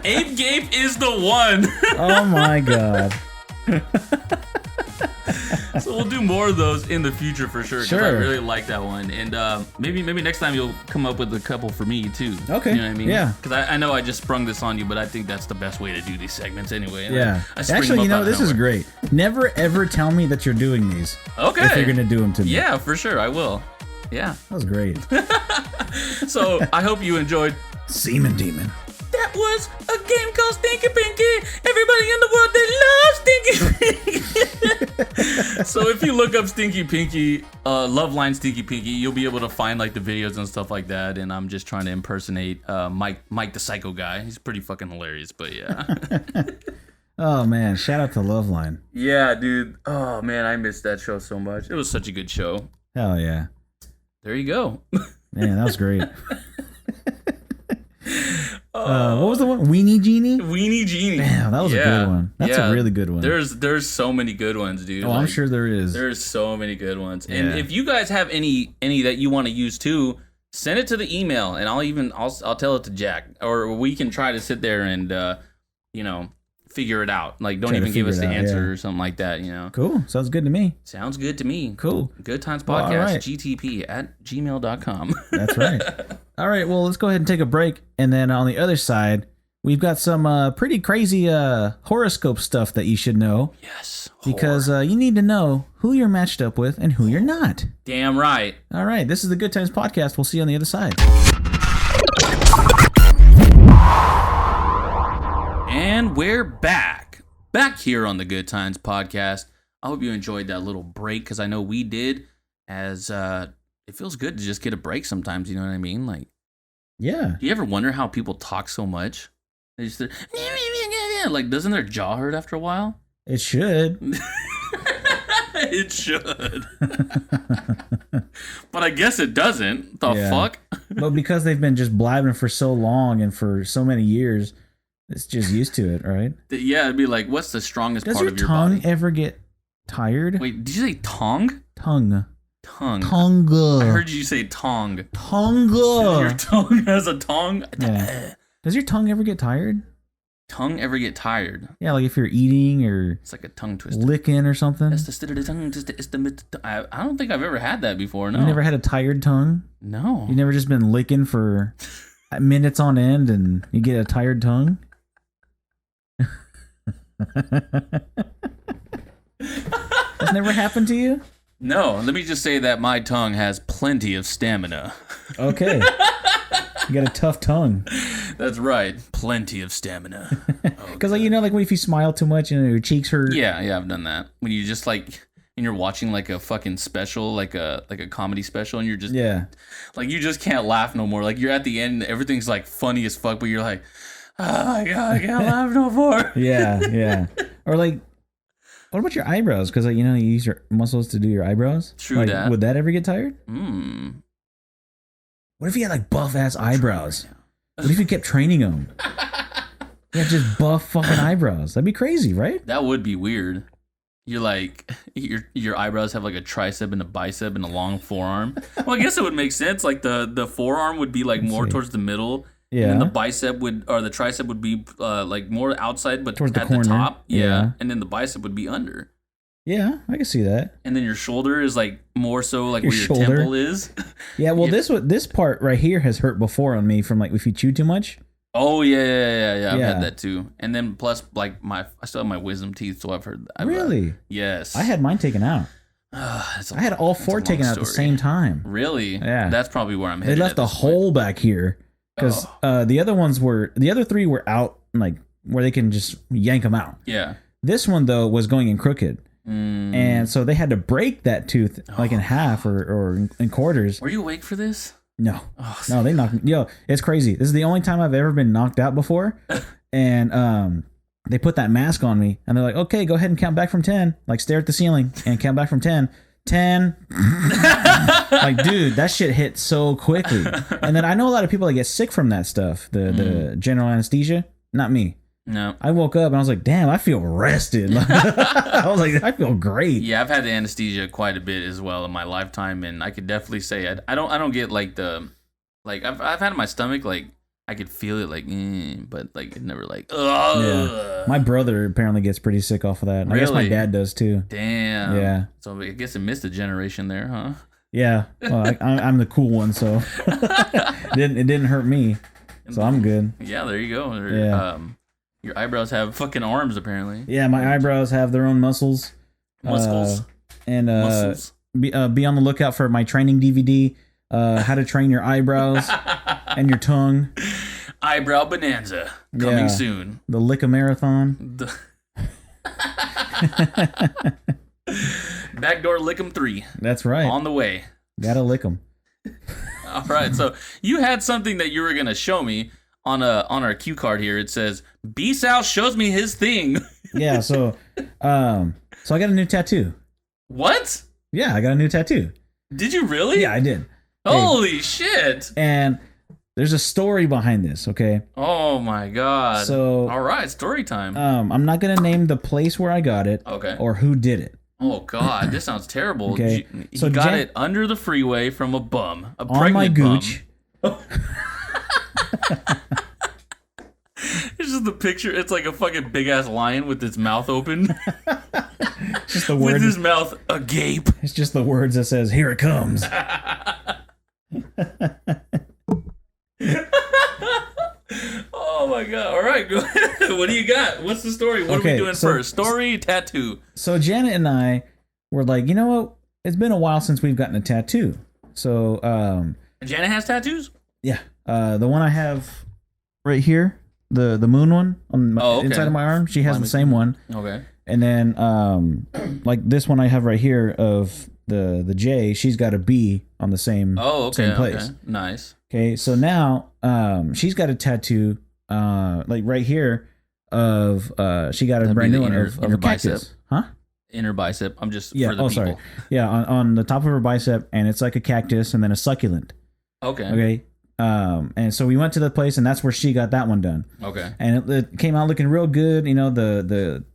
Ape gape is the one. Oh my god. So we'll do more of those in the future for sure. Because I Sure. really like that one, and maybe next time you'll come up with a couple for me too. Okay. You know what I mean? Yeah. Because I know I just sprung this on you, but I think that's the best way to do these segments anyway. And Yeah. I spring Actually, them you up know, out of this is nowhere. great. Never ever tell me that you're doing these. Okay. If you're gonna do them to me. Yeah, for sure, I will. Yeah. That was great. So I hope you enjoyed Semen demon. that that was a game called Stinky Pinky. Everybody in the world, they love Stinky Pinky. So if you look up Stinky Pinky, Love Line Stinky Pinky, you'll be able to find like the videos and stuff like that. And I'm just trying to impersonate Mike the Psycho Guy. He's pretty fucking hilarious, but yeah. Oh man, shout out to Loveline. Yeah, dude. Oh man, I missed that show so much. It was such a good show. Hell yeah. There you go. Man, that was great. What was the one? Weenie Genie? Weenie Genie. Damn, that was a good one. That's a really good one. There's so many good ones, dude. Oh, I'm sure there is. There's so many good ones. Yeah. And if you guys have any that you want to use too, send it to the email, and I'll tell it to Jack, or we can try to sit there and figure it out. Like, don't even give us the answer or something like that. Cool. Sounds good to me. Sounds good to me. Cool. Good Times Podcast, gtp@gmail.com. That's right. All right, well, let's go ahead and take a break. And then on the other side, we've got some pretty crazy horoscope stuff that you should know. Yes. Because you need to know who you're matched up with and who you're not. Damn right. All right, this is the Good Times Podcast. We'll see you on the other side. And we're back here on the Good Times Podcast. I hope you enjoyed that little break, because I know we did, as it feels good to just get a break sometimes, you know what I mean? Like, yeah. Do you ever wonder how people talk so much? They just, like, doesn't their jaw hurt after a while? It should. It should. But I guess it doesn't. The fuck? But because they've been just blabbing for so long and for so many years, it's just used to it, right? Yeah, it'd be like, what's the strongest part of your body? Does your tongue ever get tired? Wait, did you say tongue? Tongue. I heard you say tongue. Your tongue has a tongue? Yeah. Does your tongue ever get tired? Tongue ever get tired? Yeah, like if you're eating or it's like a tongue twister. Licking or something. I don't think I've ever had that before. No. You never had a tired tongue? No. You've never just been licking for minutes on end and you get a tired tongue? That's never happened to you? No, let me just say that my tongue has plenty of stamina. Okay. You got a tough tongue. That's right. Plenty of stamina. Because, like if you smile too much and your cheeks hurt. Yeah, I've done that. When you just and you're watching like a fucking special, like a comedy special, and you're just like you just can't laugh no more. Like you're at the end, everything's like funny as fuck, but you're like, oh my god, I can't laugh no more. Yeah. Or like, what about your eyebrows? Because you use your muscles to do your eyebrows. True that. Would that ever get tired? What if you had like buff ass eyebrows? What if you kept training them? You had just buff fucking eyebrows. That'd be crazy, right? That would be weird. You're like your eyebrows have like a tricep and a bicep and a long forearm. Well, I guess it would make sense. Like the forearm would be like more towards the middle. Yeah. And then the tricep would be like more outside, but towards the top. Yeah. And then the bicep would be under. Yeah, I can see that. And then your shoulder is like more so like where your temple is. Yeah, well, this part right here has hurt before on me from like if you chew too much. Oh yeah. I've had that too. And then plus like I still have my wisdom teeth, so I've heard that. Really? Yes. I had mine taken out. I had all four taken out at the same time. Really? Yeah. That's probably where I'm headed. They left a hole back here because the other three were out like where they can just yank them out. Yeah. This one though was going in crooked. And so they had to break that tooth like in half or in quarters. Were you awake for this? No. No, they knocked me. Yo, it's crazy. This is the only time I've ever been knocked out before. And they put that mask on me and they're like, okay, go ahead and count back from 10. Like stare at the ceiling and count back from 10. 10. Like, dude, that shit hit so quickly. And then I know a lot of people that get sick from that stuff. The general anesthesia. Not me. No. I woke up and I was like, damn, I feel rested. I was like, I feel great. Yeah, I've had the anesthesia quite a bit as well in my lifetime, and I could definitely say I don't get like I've had it in my stomach, like I could feel it like but like it never like yeah. My brother apparently gets pretty sick off of that. Really? I guess my dad does too. Damn. Yeah. So I guess it missed a generation there, huh? Yeah. Well, I'm the cool one, so it didn't hurt me. So I'm good. Yeah, there you go. Yeah. Your eyebrows have fucking arms, apparently. Yeah, my eyebrows have their own muscles. Muscles. Muscles. Be on the lookout for my training DVD, How to Train Your Eyebrows and Your Tongue. Eyebrow bonanza coming Yeah. soon. The Lick a Marathon. Backdoor Lick'em 3 That's right. on the way. Gotta lick them. All right, so you had something that you were gonna show me on our cue card here. It says B South shows me his thing. Yeah. So I got a new tattoo. What? Yeah, I got a new tattoo. Did you really? Yeah, I did. Holy shit! And there's a story behind this. Okay. Oh my god. So all right, story time. I'm not gonna name the place where I got it. Okay. Or who did it. Oh god, this sounds terrible. Okay. He So got Jan- it under the freeway from a bum, a On pregnant my bum. gooch. It's just the picture. It's like a fucking big ass lion with its mouth open, Just the with words. his mouth agape. It's just the words that says "Here it comes." Oh my god! All right, go ahead. What do you got? What's the story? What are we Okay, doing so- first? Story, tattoo. So Janet and I were like, you know what? It's been a while since we've gotten a tattoo. So Janet has tattoos. yeah, the one I have right here, the moon one on my, Oh, okay. inside of my arm, she has Let the me same one. Okay. And then like this one I have right here of the J, she's got a B on the same Oh, okay. same place. Okay. Nice. Okay, so now she's got a tattoo like right here of she got a That'd brand be new the one of inner a cactus. bicep. Huh? Inner bicep. I'm just Yeah. for the Oh, people. sorry. Yeah, on the top of her bicep, and it's like a cactus and then a succulent. Okay. Okay. And so we went to the place, and that's where she got that one done. Okay. And it came out looking real good. You know, the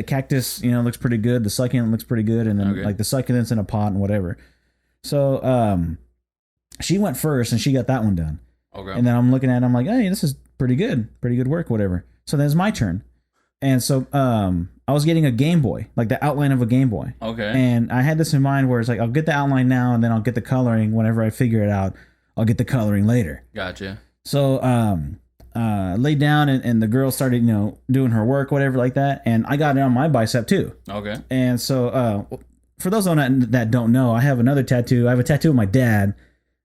cactus, you know, looks pretty good. The succulent looks pretty good, and then Okay. like the succulent's in a pot and whatever. So she went first, and she got that one done. Okay. And then I'm looking at it, I'm like, hey, this is pretty good work, whatever. So then it's my turn. And so I was getting a Game Boy, like the outline of a Game Boy. Okay. And I had this in mind where it's like, I'll get the outline now and then I'll get the coloring whenever I figure it out. I'll get the coloring later. Gotcha. So laid down and the girl started, you know, doing her work, whatever like that. And I got it on my bicep too. Okay. And so for those that don't know, I have another tattoo. I have a tattoo of my dad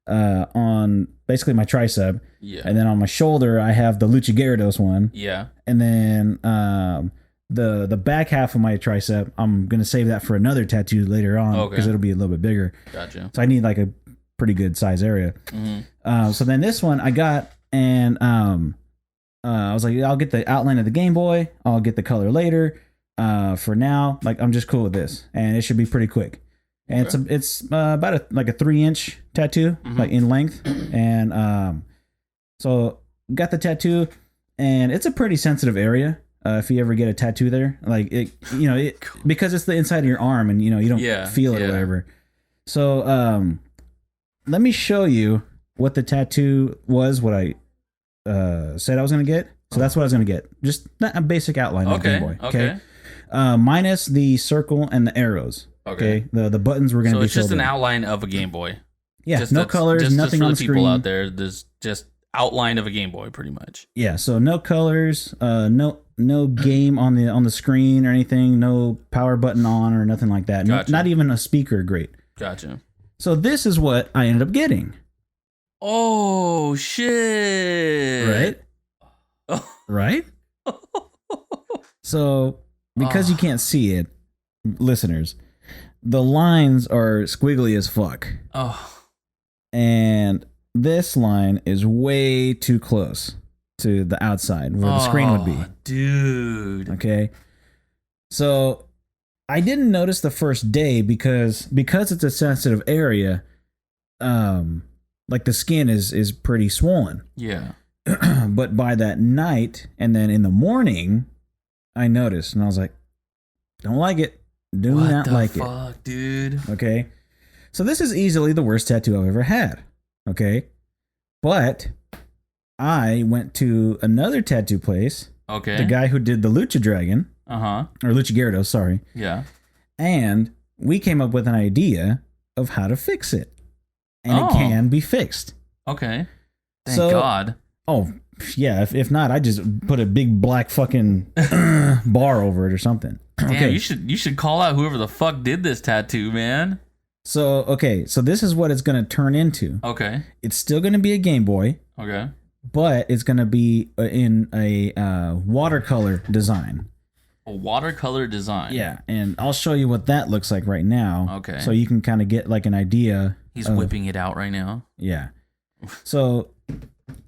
on basically my tricep. Yeah. And then on my shoulder, I have the Lucha Gyarados one. Yeah. And then the back half of my tricep, I'm gonna save that for another tattoo later on Okay. because it'll be a little bit bigger. Gotcha. So I need like a pretty good size area. Mm-hmm. So then this one I got, and I was like, I'll get the outline of the Game Boy. I'll get the color later. For now, like I'm just cool with this, and it should be pretty quick. And it's about a 3-inch tattoo, like in length, and so got the tattoo, and it's a pretty sensitive area. If you ever get a tattoo there, like it, you know, it because it's the inside of your arm, and you know you don't feel it or whatever. So let me show you what the tattoo was. What I said I was gonna get. So that's what I was gonna get. Just a basic outline of the Game Boy. Okay. Minus the circle and the arrows. Okay. The buttons were gonna So be it's just filled an in. outline of a Game Boy. Yeah. Just No that's- colors. just Nothing for on the the people screen. out there. There's just outline of a Game Boy, pretty much. Yeah. So no colors. No game on the screen or anything. No power button on or nothing like that. Gotcha. Not even a speaker. Great. Gotcha. So this is what I ended up getting. Oh shit! Right. Right. So because you can't see it, listeners, the lines are squiggly as fuck. Oh. And this line is way too close to the outside where the screen would be. Dude. Okay. So I didn't notice the first day because it's a sensitive area, like the skin is pretty swollen. Yeah. But by that night and then in the morning, I noticed and I was like, don't like it. Do What not the like it. fuck, dude? Okay. So this is easily the worst tattoo I've ever had. Okay. But I went to another tattoo place. Okay. The guy who did the Lucha Dragon, Uh-huh. or Lucha Gyarados, sorry. Yeah. And we came up with an idea of how to fix it. And Oh. it can be fixed. Okay. Thank So- God. Oh, yeah. If not, I just put a big black fucking bar over it or something. Damn, Okay. you should call out whoever the fuck did this tattoo, man. So this is what it's going to turn into. Okay. It's still going to be a Game Boy. Okay. but it's going to be in a watercolor design. A watercolor design. Yeah, and I'll show you what that looks like right now. Okay. So you can kind of get like an idea. He's whipping it out right now. Yeah. So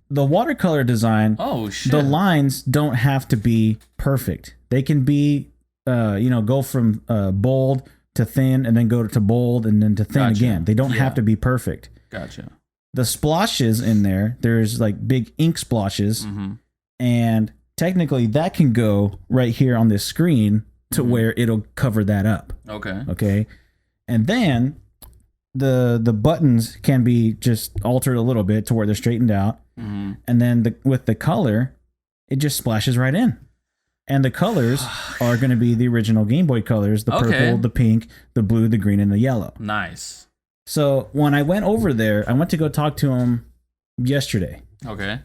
the watercolor design, oh shit, the lines don't have to be perfect. They can be, go from bold to thin, and then go to bold, and then to thin again. They don't have to be perfect. Gotcha. The splotches in there's like big ink splotches, and technically that can go right here on this screen to where it'll cover that up. Okay. And then the buttons can be just altered a little bit to where they're straightened out. And then with the color, it just splashes right in. And the colors are going to be the original Game Boy colors, the purple, the pink, the blue, the green, and the yellow. Nice. So when I went over there, I went to go talk to him yesterday. Okay.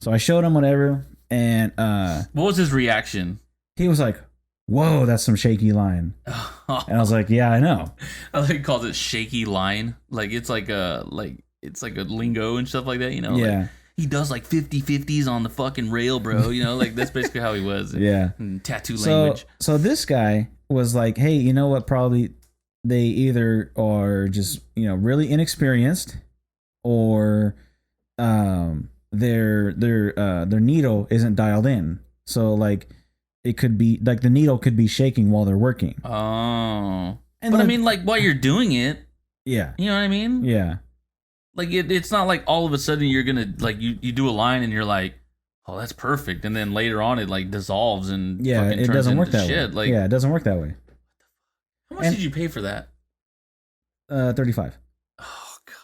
So I showed him whatever, and what was his reaction? He was like, "Whoa, that's some shaky line." And I was like, "Yeah, I know." I like he calls it shaky line. Like it's like a lingo and stuff like that, Yeah. Like, he does like 50-50s on the fucking rail, bro. Like that's basically how he was. Yeah. Tattoo language. So this guy was like, "Hey, you know what? Probably they either are just, really inexperienced, or their needle isn't dialed in. So like it could be like the needle could be shaking while they're working." Oh. And but I mean, like while you're doing it, yeah. You know what I mean? Yeah. Like it's not like all of a sudden you're gonna like you do a line and you're like, oh, that's perfect, and then later on it like dissolves and fucking it turns doesn't work into that shit. way. Like, it doesn't work that way. how much did you pay for that? 35. Oh god.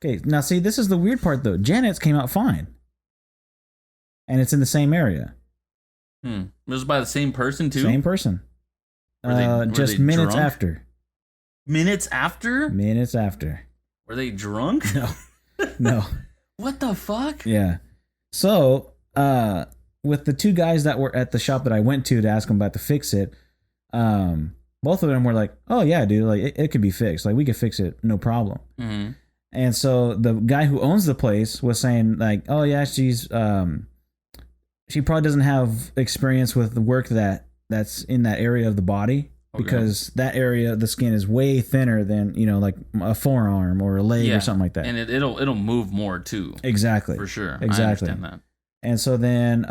Okay, now see, this is the weird part though. Janet's came out fine, and it's in the same area. It was by the same person too. Same person. Were Just they minutes drunk? after. Minutes after? Minutes after. Were they drunk? No. What the fuck? Yeah. So, with the two guys that were at the shop that I went to ask them about to fix it, both of them were like, "Oh yeah, dude, like it could be fixed. Like we could fix it, no problem." And so the guy who owns the place was saying like, "Oh yeah, she probably doesn't have experience with the work that's in that area of the body." Because that area of the skin is way thinner than, like a forearm or a leg or something like that. And it'll move more too. Exactly. For sure. Exactly. I understand that. And so then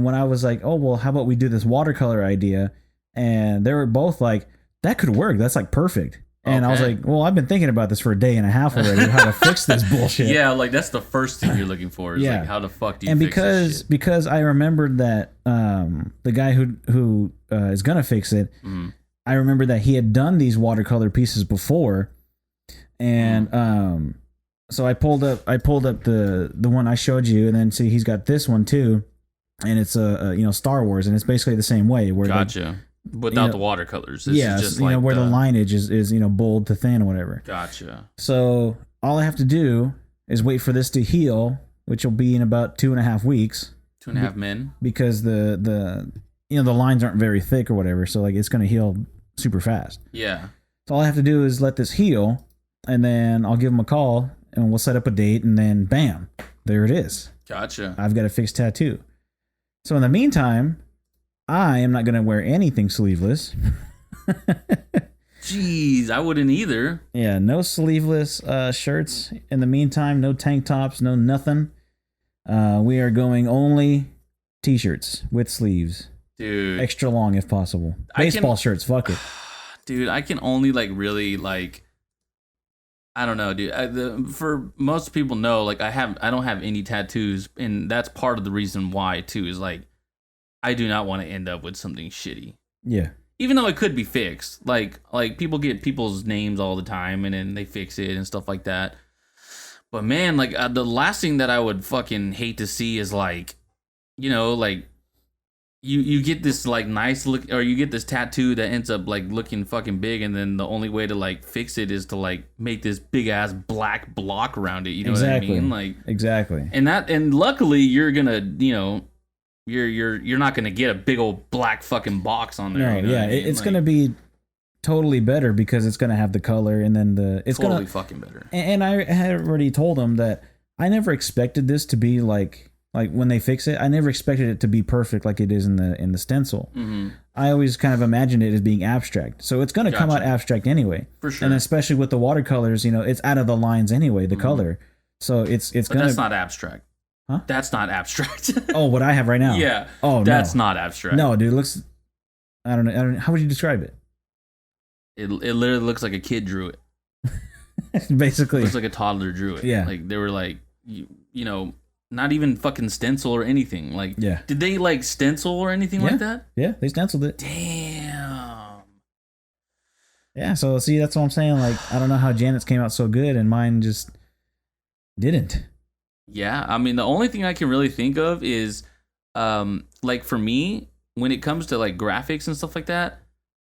when I was like, "Oh, well, how about we do this watercolor idea?" And they were both like, "That could work. That's like perfect." And I was like, "Well, I've been thinking about this for a day and a half already, how to fix this bullshit." Yeah, like that's the first thing you're looking for is like, how the fuck do you fix this shit? Because I remembered that the guy who is gonna fix it, I remember that he had done these watercolor pieces before, and so I pulled up the one I showed you, and then see he's got this one too, and it's a Star Wars, and it's basically the same way. Where gotcha. Without the watercolors. This is just where like the lineage is bold to thin or whatever. Gotcha. So all I have to do is wait for this to heal, which will be in about 2.5 weeks. 2.5 men. Because the lines aren't very thick or whatever, so like it's gonna heal super fast. Yeah. So all I have to do is let this heal, and then I'll give him a call, and we'll set up a date, and then bam, there it is. Gotcha. I've got a fixed tattoo. So in the meantime, I am not going to wear anything sleeveless. Jeez, I wouldn't either. Yeah, no sleeveless shirts. In the meantime, no tank tops, no nothing. We are going only t-shirts with sleeves. Dude. Extra long if possible. Baseball shirts, fuck it. Dude, I can only like really like, I don't know, dude. For most people know, like I don't have any tattoos, and that's part of the reason why too, is like I do not want to end up with something shitty. Yeah. Even though it could be fixed. Like people get people's names all the time and then they fix it and stuff like that. But man, like the last thing that I would fucking hate to see is like, like you get this like nice look, or you get this tattoo that ends up like looking fucking big, and then the only way to like fix it is to like make this big ass black block around it. You know what I mean? Like exactly. And luckily you're gonna, you're not gonna get a big old black fucking box on there. No, it's gonna be totally better because it's gonna have the color, and then it's totally gonna fucking better. And I had already told him that I never expected this to be like when they fix it, I never expected it to be perfect like it is in the stencil. Mm-hmm. I always kind of imagined it as being abstract. So it's going to come out abstract anyway. For sure. And especially with the watercolors, it's out of the lines anyway, the color. So it's going to... That's not abstract. Huh? That's not abstract. Oh, what I have right now? Yeah. Oh, that's no. not abstract. No, dude, it looks... I don't know. How would you describe it? It literally looks like a kid drew it. Basically. It looks like a toddler drew it. Yeah. Like, they were like, not even fucking stencil or anything. Like, yeah. Did they like stencil or anything like that? Yeah, they stenciled it. Damn. Yeah, so see, that's what I'm saying. Like, I don't know how Janet's came out so good and mine just didn't. Yeah, I mean, the only thing I can really think of is, like for me, when it comes to like graphics and stuff like that,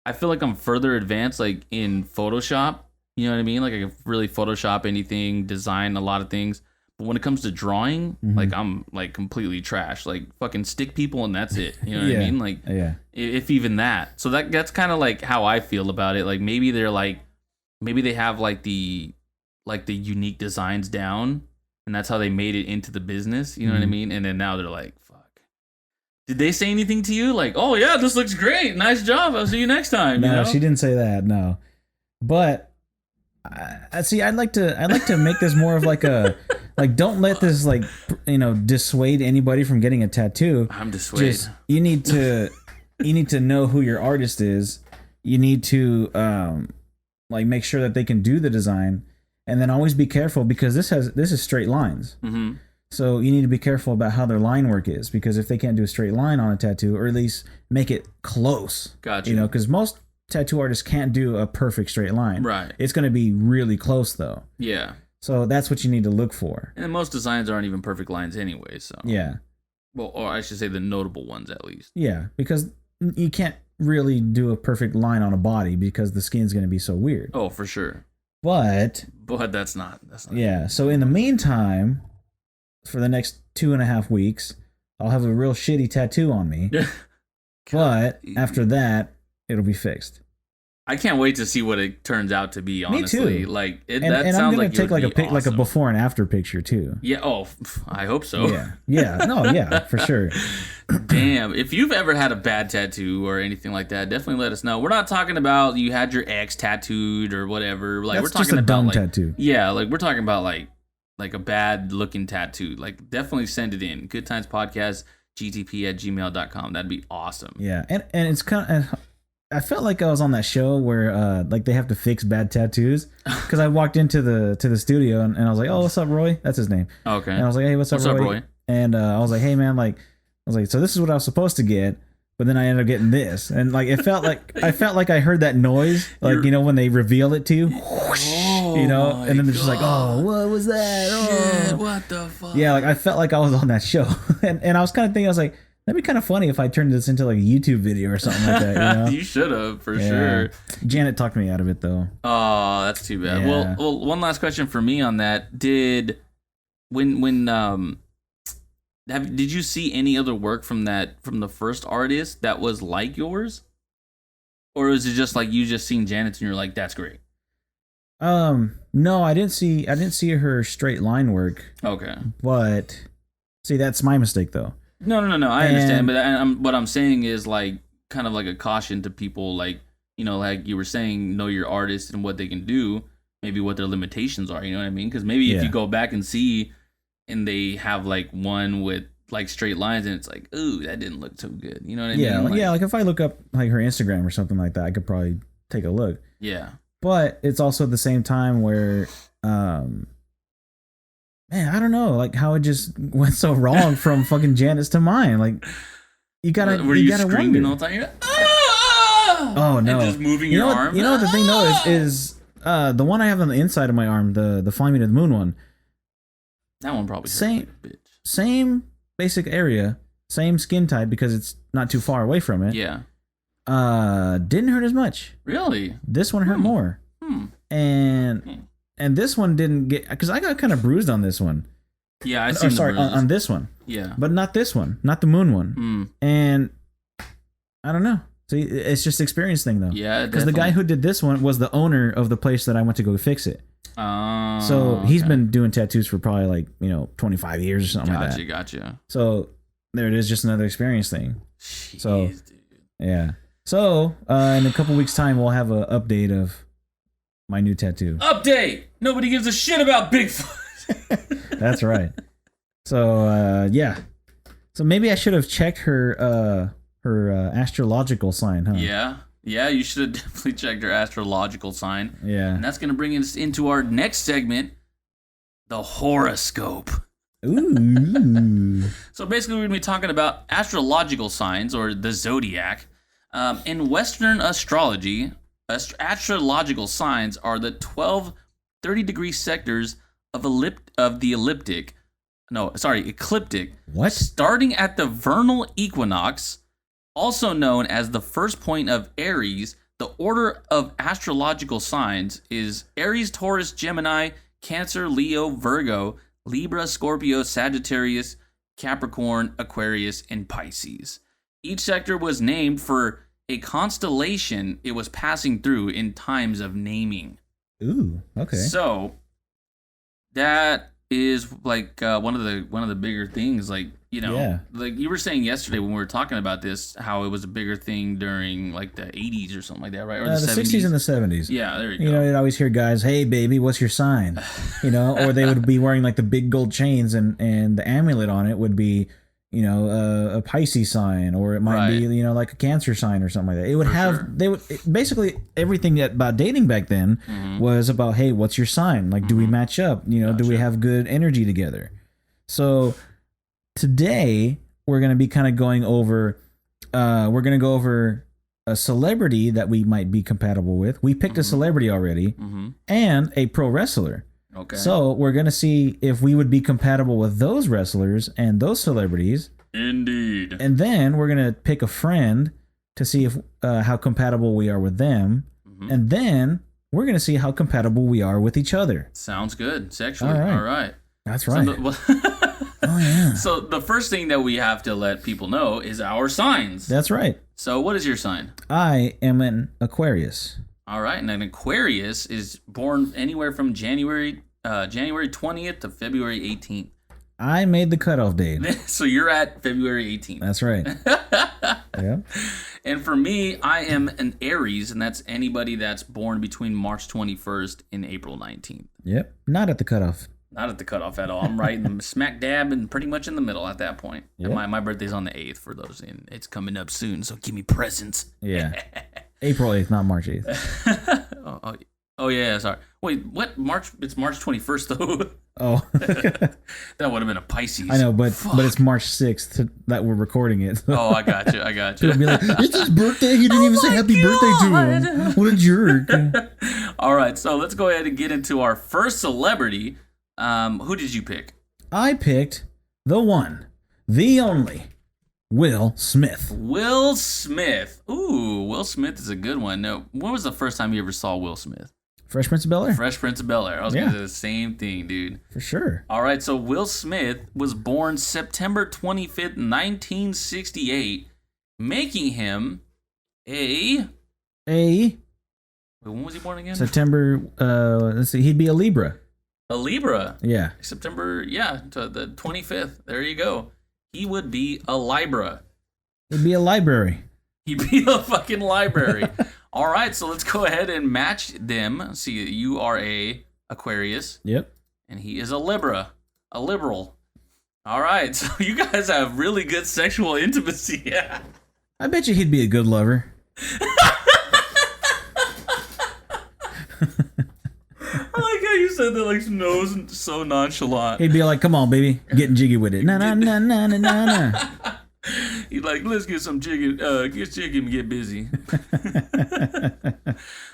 I feel like I'm further advanced like in Photoshop. You know what I mean? Like I can really Photoshop anything, design a lot of things. But when it comes to drawing, like I'm like completely trash. Like fucking stick people and that's it. You know what I mean? Like if even that. So that's kind of like how I feel about it. Like maybe they have like the unique designs down, and that's how they made it into the business. You know what I mean? And then now they're like, fuck. Did they say anything to you? Like, oh yeah, this looks great. Nice job. I'll see you next time. No, she didn't say that. No, but I see. I'd like to make this more of like a like. Don't let this like dissuade anybody from getting a tattoo. I'm dissuaded. You need to know who your artist is. You need to like make sure that they can do the design, and then always be careful because this is straight lines. Mm-hmm. So you need to be careful about how their line work is, because if they can't do a straight line on a tattoo, or at least make it close, gotcha. Because most tattoo artists can't do a perfect straight line. Right. It's going to be really close though. Yeah. So that's what you need to look for. And most designs aren't even perfect lines anyway, so. Yeah. Well, or I should say the notable ones at least. Yeah, because you can't really do a perfect line on a body because the skin's going to be so weird. Oh, for sure. But that's not. Yeah. So in the meantime, for the next 2.5 weeks, I'll have a real shitty tattoo on me. But after that, it'll be fixed. I can't wait to see what it turns out to be. Honestly, me too. Like that and sounds I'm gonna like take like a awesome. like a before and after picture too. Yeah. Oh, I hope so. Yeah. No. Yeah. For sure. Damn. If you've ever had a bad tattoo or anything like that, definitely let us know. We're not talking about you had your ex tattooed or whatever. Like That's we're talking just a about dumb like, tattoo. Yeah. Like we're talking about like a bad looking tattoo. Like definitely send it in. Good Times Podcast gtp@gmail.com. That'd be awesome. Yeah. And it's kind of. I felt like I was on that show where like they have to fix bad tattoos, because I walked into the studio and I was like, oh, what's up, Roy? That's his name. Okay. And I was like, hey, what's up, Roy? And I was like, hey man, like I was like, so this is what I was supposed to get, but then I ended up getting this, and like it felt like I heard that noise, like when they reveal it to you, and then they're just like, oh, what was that? Shit, oh, what the fuck? Yeah, like I felt like I was on that show, and I was kind of thinking, I was like, that'd be kind of funny if I turned this into like a YouTube video or something like that. You should have, for sure. Janet talked me out of it though. Oh, that's too bad. Yeah. Well, one last question for me on that. Did you see any other work from the first artist that was like yours? Or is it just like you just seen Janet's and you're like, that's great? No, I didn't see her straight line work. Okay. But see, that's my mistake though. No. I understand, but what I'm saying is like kind of like a caution to people, like like you were saying, know your artist and what they can do, maybe what their limitations are. You know what I mean? Because maybe if you go back and see, and they have like one with like straight lines, and it's like, ooh, that didn't look so good. You know what I mean? Like if I look up like her Instagram or something like that, I could probably take a look. Yeah. But it's also at the same time where, man, I don't know, like how it just went so wrong from fucking Janet's to mine. Like you gotta screaming wonder. all the time? You're like, ah! Oh no! And just moving your arm. You know what the thing though is the one I have on the inside of my arm, the Fly Me to the Moon one. That one probably same basic area, same skin type because it's not too far away from it. Yeah. Didn't hurt as much. Really? This one hurt more. And this one didn't get, because I got kind of bruised on this one. Yeah, I see. On this one. Yeah. But not this one, not the moon one. And I don't know. See, it's just experience thing though. Yeah, because the guy who did this one was the owner of the place that I went to go fix it. So he's okay. been doing tattoos for probably like 25 years or something like that. Gotcha. So there it is, just another experience thing. So Jeez, dude. yeah. So in a couple weeks' time, we'll have an update of my new tattoo. Update. Nobody gives a shit about Bigfoot. That's right. So yeah. So maybe I should have checked her astrological sign, huh? Yeah, you should have definitely checked your astrological sign. Yeah. And that's going to bring us into our next segment, the horoscope. Ooh. So basically, we're going to be talking about astrological signs, or the Zodiac. In Western astrology, astrological signs are the 12 30-degree sectors of the ecliptic. What? Starting at the vernal equinox, also known as the first point of Aries. The order of astrological signs is Aries, Taurus, Gemini, Cancer, Leo, Virgo, Libra, Scorpio, Sagittarius, Capricorn, Aquarius, and Pisces. Each sector was named for a constellation it was passing through in times of naming. Ooh. Okay. So that is like one of the bigger things, like like you were saying yesterday when we were talking about this, how it was a bigger thing during like the 80s or something like that, right? Or the 60s and the 70s. Yeah, there you go. You'd always hear guys, "Hey baby, what's your sign?" Or they would be wearing like the big gold chains, and the amulet on it would be a Pisces sign, or it might be like a Cancer sign or something like that. It would basically everything about dating back then was about, hey, what's your sign? Like, do we match up? Do we have good energy together? So today we're going to be kind of going over a celebrity that we might be compatible with. We picked a celebrity already, and a pro wrestler. Okay. So we're going to see if we would be compatible with those wrestlers and those celebrities. Indeed. And then we're going to pick a friend to see if how compatible we are with them. And then we're going to see how compatible we are with each other. Sounds good. Sexually. All right. That's right. Oh, yeah. So the first thing that we have to let people know is our signs. That's right. So what is your sign? I am an Aquarius. All right, and an Aquarius is born anywhere from January 20th to February 18th. I made the cutoff date. So you're at February 18th. That's right. Yeah. And for me, I am an Aries, and that's anybody that's born between March 21st and April 19th. Yep. Not at the cutoff. Not at the cutoff at all. I'm right in the smack dab and pretty much in the middle at that point. Yep. And my birthday's on the 8th for those, and it's coming up soon, so give me presents. Yeah. April 8th, not March 8th. Oh yeah, sorry. Wait, what? March? It's March 21st though. Oh. That would have been a Pisces. I know, but it's March 6th that we're recording it. Oh, I got you. People be like, it's his birthday. He didn't even say happy birthday to him. What a jerk. All right, so let's go ahead and get into our first celebrity. Who did you pick? I picked the one, the only, Will Smith. Will Smith. Ooh, Will Smith is a good one. Now, when was the first time you ever saw Will Smith? Fresh Prince of Bel-Air. Fresh Prince of Bel-Air. I was going to say the same thing, dude. For sure. All right, so Will Smith was born September 25th, 1968, making him when was he born again? September, let's see, he'd be a Libra. A Libra. Yeah. September, to the 25th. There you go. He would be a Libra. He'd be a library. He'd be a fucking library. All right, so let's go ahead and match them. See, you are a Aquarius. Yep. And he is a Libra, a liberal. All right, so you guys have really good sexual intimacy. Yeah. I bet you he'd be a good lover. I like how you said that, like, so nonchalant. He'd be like, come on, baby, getting jiggy with it. Na. He'd like, let's get some jiggy, get jiggy and get busy.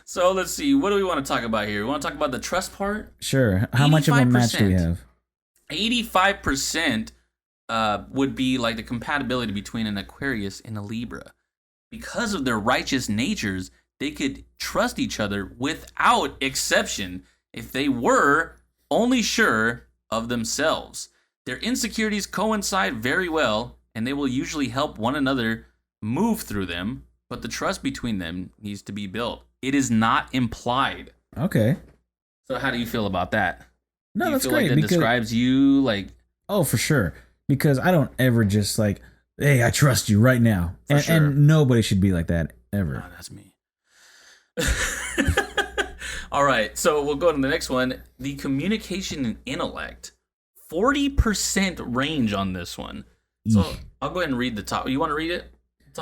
So let's see, what do we want to talk about here? We want to talk about the trust part? Sure. How much of a match do we have? 85% would be like the compatibility between an Aquarius and a Libra. Because of their righteous natures, they could trust each other without exception if they were only sure of themselves. Their insecurities coincide very well, and they will usually help one another move through them, but the trust between them needs to be built. It is not implied. Okay. So how do you feel about that? No, do you that's feel great. like that describes you? Like, oh, for sure. Because I don't ever just like, hey, I trust you right now. And nobody should be like that ever. Oh, that's me. All right, so we'll go to the next one. The communication and intellect. 40% range on this one. So I'll go ahead and read the top. You want to read it?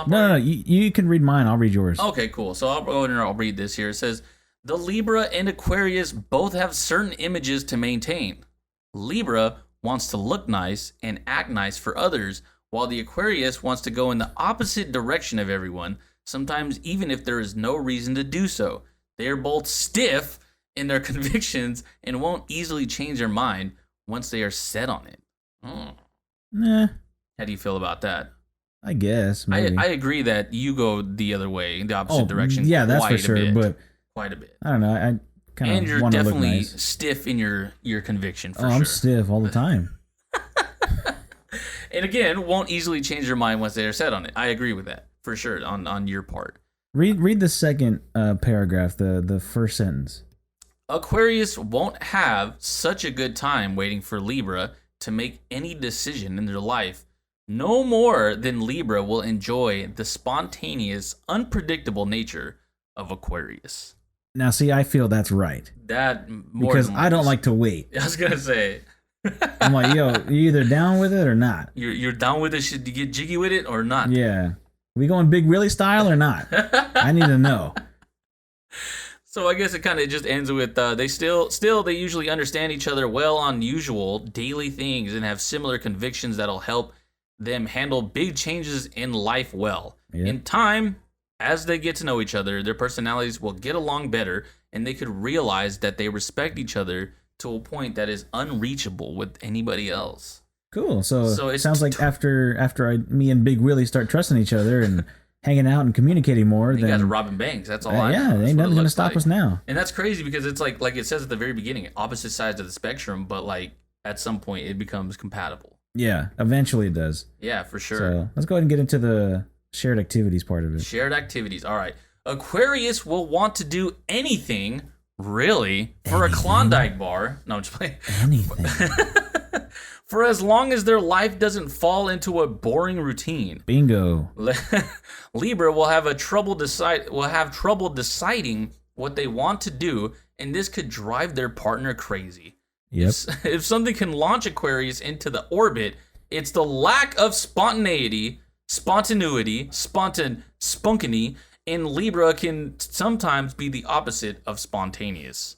No, you can read mine. I'll read yours. Okay, cool. So I'll go ahead and I'll read this here. It says, the Libra and Aquarius both have certain images to maintain. Libra wants to look nice and act nice for others, while the Aquarius wants to go in the opposite direction of everyone, sometimes even if there is no reason to do so. They are both stiff in their convictions and won't easily change their mind once they are set on it. Nah. How do you feel about that? I guess. Maybe. I agree that you go the other way, the opposite direction. Yeah, that's for sure. But quite a bit. I don't know. I kind of and you're want to look definitely nice. stiff in your conviction for sure. I'm stiff all the time. And again, won't easily change their mind once they are set on it. I agree with that for sure on your part. Read the second paragraph, the first sentence. Aquarius won't have such a good time waiting for Libra to make any decision in their life. No more than Libra will enjoy the spontaneous, unpredictable nature of Aquarius. Now, see, I feel that's right. That more because than I don't like to wait. I was gonna say. I'm like, yo, you either down with it or not. You're down with it? Should you get jiggy with it or not? Yeah. We going Big Willie style or not? I need to know. So I guess it kind of just ends with they they usually understand each other well on usual daily things and have similar convictions that'll help them handle big changes in life well. Yeah. In time, as they get to know each other, their personalities will get along better and they could realize that they respect each other to a point that is unreachable with anybody else. Cool. So it it sounds like after me and Big Willie start trusting each other and hanging out and communicating more, you then guys are robbing banks. That's all I know. Yeah, That's ain't what nothing it gonna looks stop like. us now. And that's crazy because it's like it says at the very beginning, opposite sides of the spectrum, but like at some point it becomes compatible. Yeah, eventually it does. Yeah, for sure. So let's go ahead and get into the shared activities part of it. Shared activities. All right. Aquarius will want to do anything, really, for a Klondike bar. No, I'm just playing. Anything. For as long as their life doesn't fall into a boring routine. Bingo. Libra will have trouble deciding what they want to do, and this could drive their partner crazy. Yep. If something can launch Aquarius into the orbit, it's the lack of spontaneity, spunky, and Libra can sometimes be the opposite of spontaneous.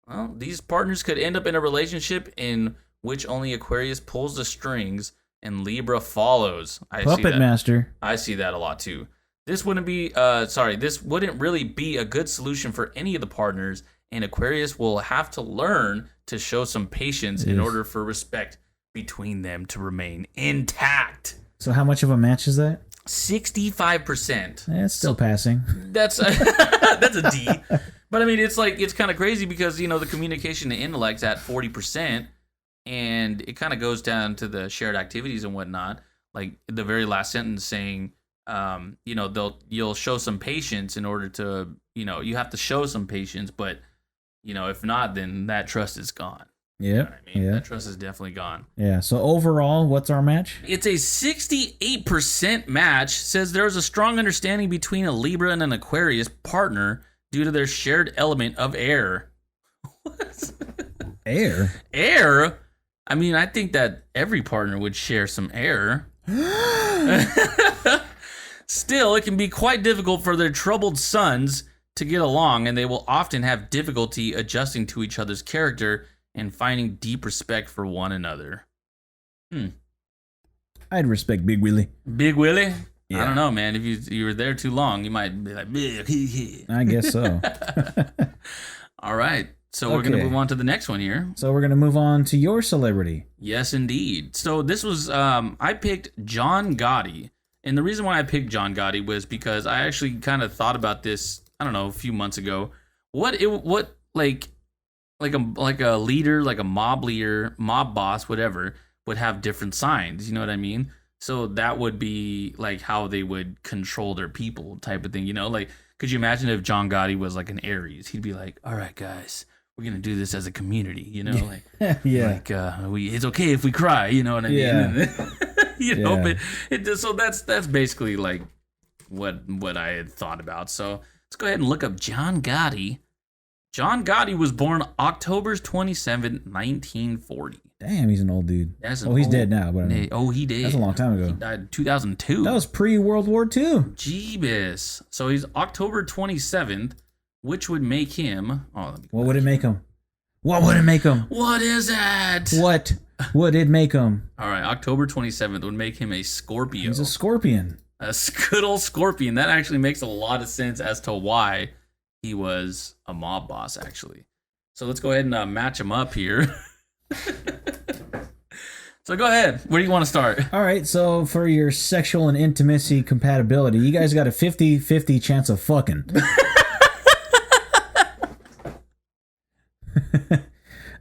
Well, these partners could end up in a relationship in which only Aquarius pulls the strings and Libra follows. Puppet master. I see that a lot too. This wouldn't really be a good solution for any of the partners, and Aquarius will have to learn to show some patience in order for respect between them to remain intact. So how much of a match is that? 65%. It's still passing. That's a D. But I mean, it's kind of crazy because, the communication and intellect's at 40%, and it kind of goes down to the shared activities and whatnot. Like the very last sentence saying, you'll show some patience in order to, you have to show some patience, but if not, then that trust is gone. Yeah. You know what I mean? Yeah. That trust is definitely gone. Yeah. So overall, what's our match? It's a 68% match. Says there's a strong understanding between a Libra and an Aquarius partner due to their shared element of air. What? Air? Air? I mean, I think that every partner would share some air. Still, it can be quite difficult for their troubled sons to get along, and they will often have difficulty adjusting to each other's character and finding deep respect for one another. I'd respect Big Willie. Big Willie? Yeah. I don't know, man. If you were there too long, you might be like, I guess so. All right. So we're going to Okay. move on to the next one here. So we're going to move on to your celebrity. Yes, indeed. So this was, I picked John Gotti. And the reason why I picked John Gotti was because I actually kind of thought about this, I don't know, a few months ago. Like a leader, like a mob leader, mob boss, whatever, would have different signs. You know what I mean? So that would be like how they would control their people type of thing. Like, could you imagine if John Gotti was like an Aries? He'd be like, all right, guys, we're gonna do this as a community, you know, like Yeah. like it's okay if we cry, you know what I mean? Yeah. You know, Yeah. but so that's basically like what I had thought about. So let's go ahead and look up John Gotti. John Gotti was born October 27th, 1940. Damn, he's an old dude. That's Well, he's dead now, but I mean, he did. that's a long time ago. He died in 2002. That was pre-World War II. Jeebus. So he's October 27th, which would make him. Oh, let me What would it make him? What would it make him? What is that? What would it make him? All right, October 27th would make him a Scorpio. He's a scorpion. A good old Scorpion. That actually makes a lot of sense as to why he was a mob boss, actually. So let's go ahead and match him up here. So go ahead. Where do you want to start? All right, so for your sexual and intimacy compatibility, you guys got a 50-50 chance of fucking.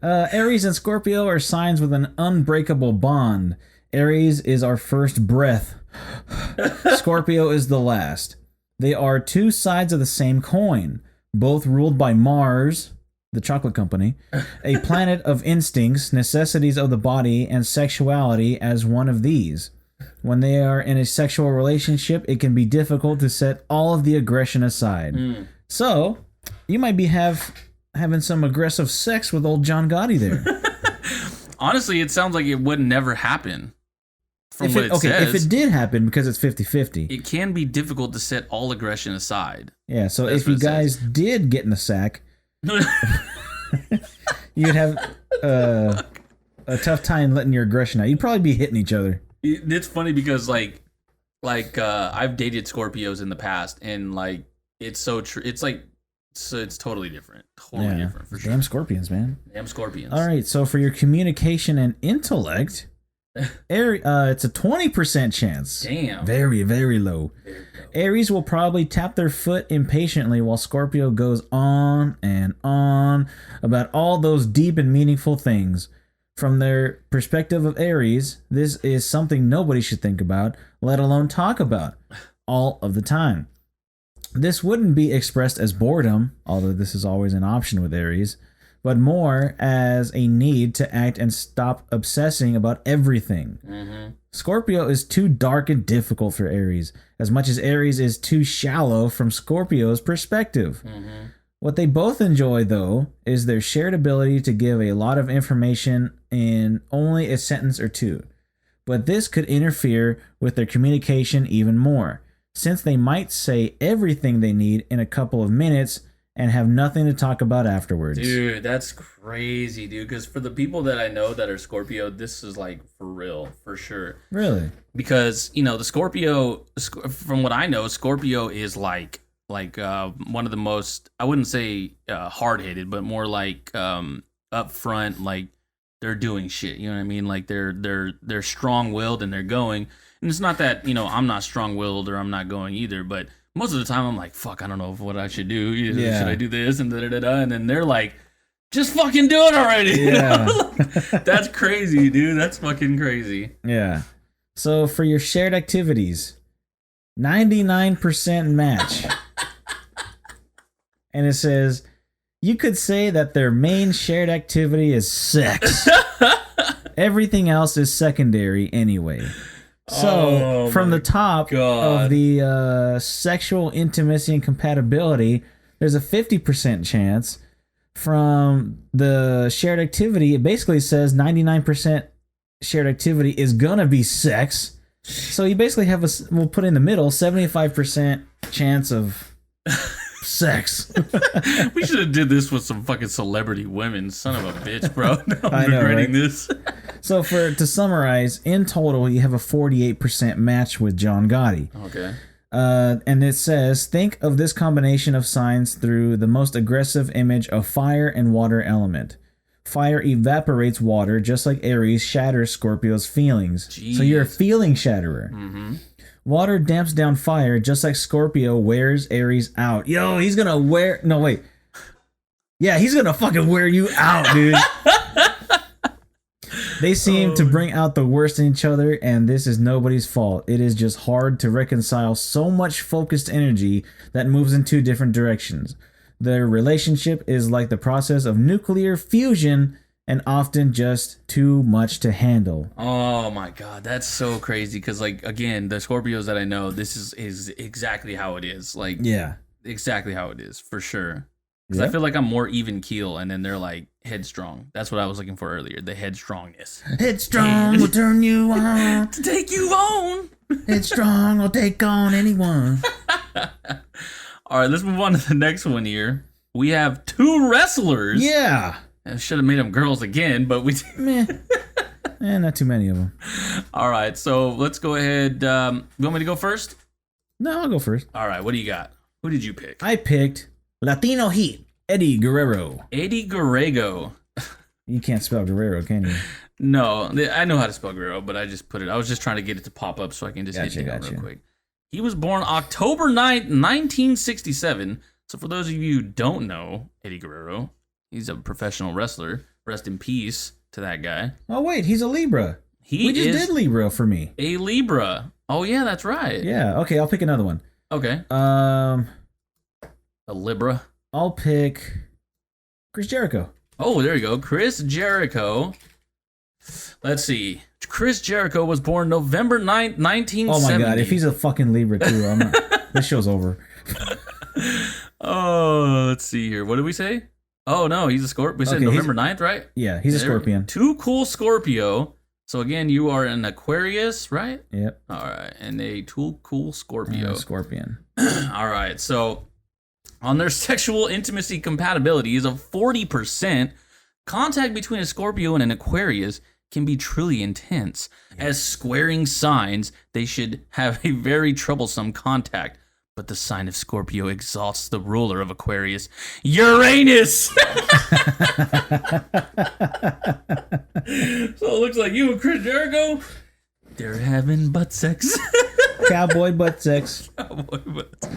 Aries and Scorpio are signs with an unbreakable bond. Aries is our first breath. Scorpio is the last. They are two sides of the same coin, both ruled by Mars, the chocolate company, a planet of instincts, necessities of the body, and sexuality as one of these. When they are in a sexual relationship, it can be difficult to set all of the aggression aside. So, you might be having some aggressive sex with old John Gotti there. Honestly, it sounds like it would never happen. From what it says, if it did happen, because it's 50-50. it can be difficult to set all aggression aside. Yeah, so That's if you what it guys did get in the sack, you'd have a tough time letting your aggression out. You'd probably be hitting each other. It's funny because like I've dated Scorpios in the past, and like it's so true. It's like it's totally different. Totally different for sure. Damn scorpions, man. Damn Scorpions. All right, so for your communication and intellect, it's a 20% chance. Damn. Very, very low. Aries will probably tap their foot impatiently while Scorpio goes on and on about all those deep and meaningful things. From their perspective of Aries, this is something nobody should think about, let alone talk about, all of the time. This wouldn't be expressed as boredom, although this is always an option with Aries, but more as a need to act and stop obsessing about everything. Scorpio is too dark and difficult for Aries, as much as Aries is too shallow from Scorpio's perspective. What they both enjoy, though, is their shared ability to give a lot of information in only a sentence or two. But this could interfere with their communication even more, since they might say everything they need in a couple of minutes and have nothing to talk about afterwards. Dude, that's crazy, dude. Because for the people that I know that are Scorpio, this is like for real, for sure. Really? Because, you know, the Scorpio, from what I know, Scorpio is like one of the most, I wouldn't say hard-headed, but more like upfront, like they're doing shit. You know what I mean? Like they're strong-willed and they're going. And it's not that, you know, I'm not strong-willed or I'm not going either, but most of the time I'm like, fuck, I don't know what I should do. Yeah. Should I do this and da-da-da-da? And then they're like, just fucking do it already. You Yeah. know? That's crazy, dude. That's fucking crazy. Yeah. So for your shared activities, 99% match. And it says, you could say that their main shared activity is sex. Everything else is secondary anyway. So, Oh, from my the top God. of the sexual intimacy and compatibility, there's a 50% chance. From the shared activity, it basically says 99% shared activity is gonna be sex. So you basically have we'll put in the middle, 75% chance of sex. We should have did this with some fucking celebrity women. Son of a bitch, bro. I'm I know, regretting right? this. So to summarize, in total, you have a 48% match with John Gotti. Okay. And it says, think of this combination of signs through the most aggressive image of fire and water element. Fire evaporates water, just like Aries shatters Scorpio's feelings. So you're a Jeez. feeling shatterer. Mm-hmm. Water damps down fire, just like Scorpio wears Aries out. Yo, he's gonna wear... No, wait. Yeah, he's gonna fucking wear you out, dude. They seem to bring out the worst in each other, and this is nobody's fault. It is just hard to reconcile so much focused energy that moves in two different directions. Their relationship is like the process of nuclear fusion and often just too much to handle. Oh my God, that's so crazy. Because like again, the Scorpios that I know, this is exactly how it is. Like Yeah. exactly how it is for sure. Because Yep. I feel like I'm more even keel, and then they're like headstrong. That's what I was looking for earlier. The headstrongness. Headstrong will turn you on. To take you on. Headstrong will take on anyone. All right, let's move on to the next one here. We have 2 wrestlers. Yeah. I should have made them girls again, but we. Meh. Not too many of them. All right, so let's go ahead. You want me to go first? No, I'll go first. All right, what do you got? Who did you pick? I picked Latino Heat, Eddie Guerrero. Eddie Guerrero. You can't spell Guerrero, can you? No, I know how to spell Guerrero, but I just put it. I was just trying to get it to pop up so I can just hit it real quick. He was born October 9th, 1967. So for those of you who don't know Eddie Guerrero, he's a professional wrestler. Rest in peace to that guy. Oh, wait, he's a Libra. We just did Libra for me. A Libra. Oh, yeah, that's right. Yeah, okay, I'll pick another one. Okay. A Libra. I'll pick Chris Jericho. Oh, there you go. Chris Jericho. Let's see. Chris Jericho was born November 9th, 1970. Oh my God, if he's a fucking Libra too, I'm not, this show's over. Oh, let's see here. What did we say? Oh, no, he's a Scorpio. We said November 9th, right? Yeah, he's a Scorpion. Too cool Scorpio. So again, you are an Aquarius, right? Yep. All right. And a too cool Scorpio. Scorpion. All right. So on their sexual intimacy compatibility is of 40%. Contact between a Scorpio and an Aquarius can be truly intense. As squaring signs, they should have a very troublesome contact. But the sign of Scorpio exalts the ruler of Aquarius, Uranus. So it looks like you and Chris Jericho, they're having butt sex. Cowboy butt sex. Cowboy butt sex.